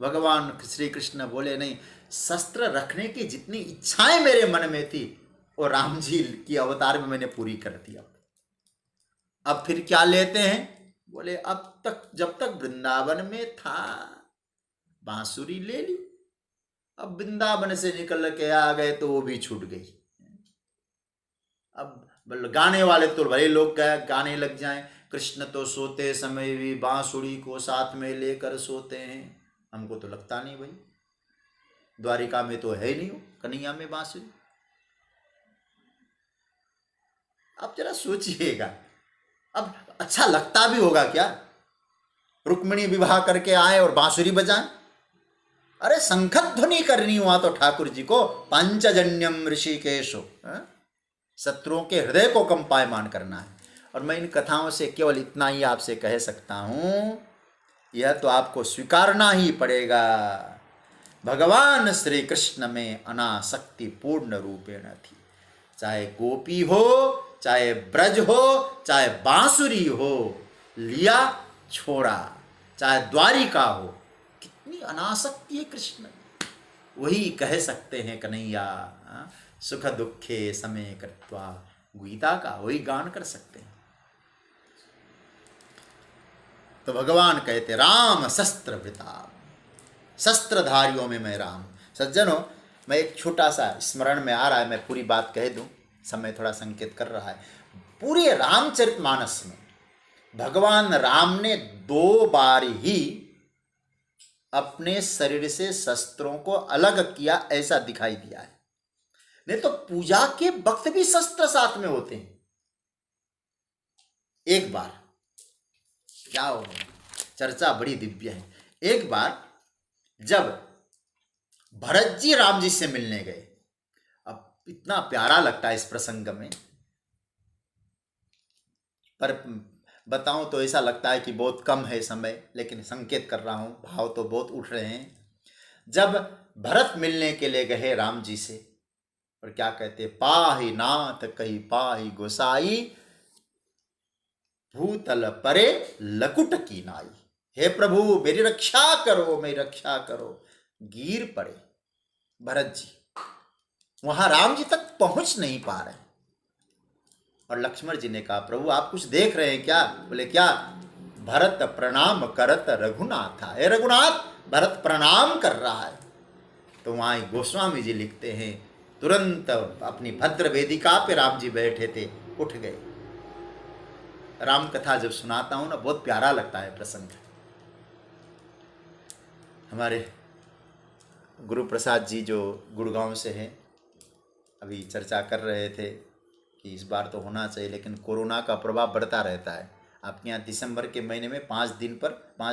भगवान श्री कृष्ण बोले, नहीं, शस्त्र रखने की जितनी इच्छाएं मेरे मन में थी वो राम जी की अवतार में मैंने पूरी कर दिया। अब फिर क्या लेते हैं, बोले अब तक जब तक वृंदावन में था बांसुरी ले ली, अब वृंदावन से निकल के आ गए तो वो भी छूट गई। अब गाने वाले तो भले लोग गाने लग जाएं, कृष्ण तो सोते समय भी बांसुरी को साथ में लेकर सोते हैं। हमको तो लगता नहीं भाई, द्वारिका में तो है नहीं, हो कन्हैया में बांसुरी। आप जरा सोचिएगा, अब अच्छा लगता भी होगा क्या, रुक्मिणी विवाह करके आए और बांसुरी बजाएं? अरे शंखत ध्वनि करनी हुआ तो ठाकुर जी को पंचजन्यम ऋषिकेशो, शत्रुओं के हृदय को कंपायमान करना है। और मैं इन कथाओं से केवल इतना ही आपसे कह सकता हूं, यह तो आपको स्वीकारना ही पड़ेगा, भगवान श्री कृष्ण में अनासक्ति पूर्ण रूपेण थी। चाहे गोपी हो, चाहे ब्रज हो, चाहे बांसुरी हो, लिया छोड़ा, चाहे द्वारिका हो, कितनी अनासक्ति है कृष्ण। वही कह सकते हैं कन्हैया सुख दुखे समय कृत्वा, गीता का वही गान कर सकते हैं। तो भगवान कहते राम शस्त्रभृताम, शस्त्रधारियों में मैं राम। सज्जनों, मैं एक छोटा सा स्मरण में आ रहा है, मैं पूरी बात कह दूं, समय थोड़ा संकेत कर रहा है। पूरे रामचरितमानस में भगवान राम ने 2 बार ही अपने शरीर से शस्त्रों को अलग किया, ऐसा दिखाई दिया है। नहीं तो पूजा के वक्त भी शस्त्र साथ में होते हैं। एक बार क्या हो, चर्चा बड़ी दिव्य है। एक बार जब भरत जी राम जी से मिलने गए, अब इतना प्यारा लगता है इस प्रसंग में, पर बताऊं तो ऐसा लगता है कि बहुत कम है समय, लेकिन संकेत कर रहा हूं, भाव तो बहुत उठ रहे हैं। जब भरत मिलने के लिए गए राम जी से, और क्या कहते, पाहि नाथ कही पाहि गोसाई, भूतल परे लकुट की नाई। हे प्रभु मेरी रक्षा करो, मेरी रक्षा करो। गिर पड़े भरत जी, वहां राम जी तक पहुंच नहीं पा रहे। और लक्ष्मण जी ने कहा, प्रभु आप कुछ देख रहे हैं क्या? बोले क्या? भरत प्रणाम करत रघुनाथ। हे रघुनाथ, भरत प्रणाम कर रहा है। तो वहां गोस्वामी जी लिखते हैं, तुरंत अपनी भद्र वेदिका पे राम जी बैठे थे, उठ गए। राम कथा जब सुनाता हूं ना, बहुत प्यारा लगता है प्रसंग। हमारे गुरु प्रसाद जी जो गुड़गांव से हैं, अभी चर्चा कर रहे थे कि इस बार तो होना चाहिए, लेकिन कोरोना का प्रभाव बढ़ता रहता है। आपके यहाँ दिसंबर के महीने में 5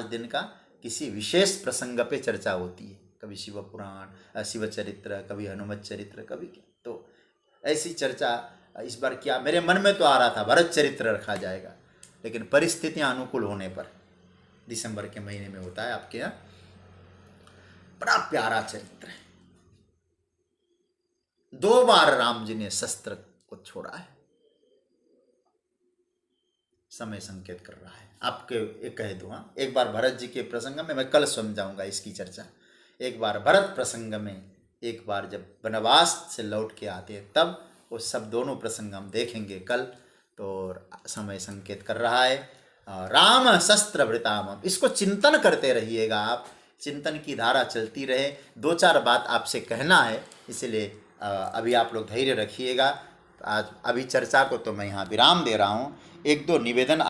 दिन का किसी विशेष प्रसंग पे चर्चा होती है, कभी शिव पुराण, शिव चरित्र, कभी हनुमत चरित्र, कभी क्या। तो ऐसी चर्चा इस बार क्या, मेरे मन में तो आ रहा था भरत चरित्र रखा जाएगा, लेकिन परिस्थितियां अनुकूल होने पर दिसंबर के महीने में होता है आपके यहाँ। बड़ा प्यारा चरित्र है। 2 बार राम जी ने शस्त्र को छोड़ा है। समय संकेत कर रहा है आपके, एक कह दूँ, एक बार भरत जी के प्रसंग में, मैं कल समझाऊंगा इसकी चर्चा। एक बार भरत प्रसंग में, एक बार जब वनवास से लौट के आते हैं तब, वो सब दोनों प्रसंग हम देखेंगे कल। तो समय संकेत कर रहा है राम शस्त्र भृताम। इसको चिंतन करते रहिएगा आप, चिंतन की धारा चलती रहे। 2-4 बात आपसे कहना है, इसलिए अभी आप लोग धैर्य रखिएगा। आज अभी चर्चा को तो मैं यहाँ विराम दे रहा हूँ। 1-2 निवेदन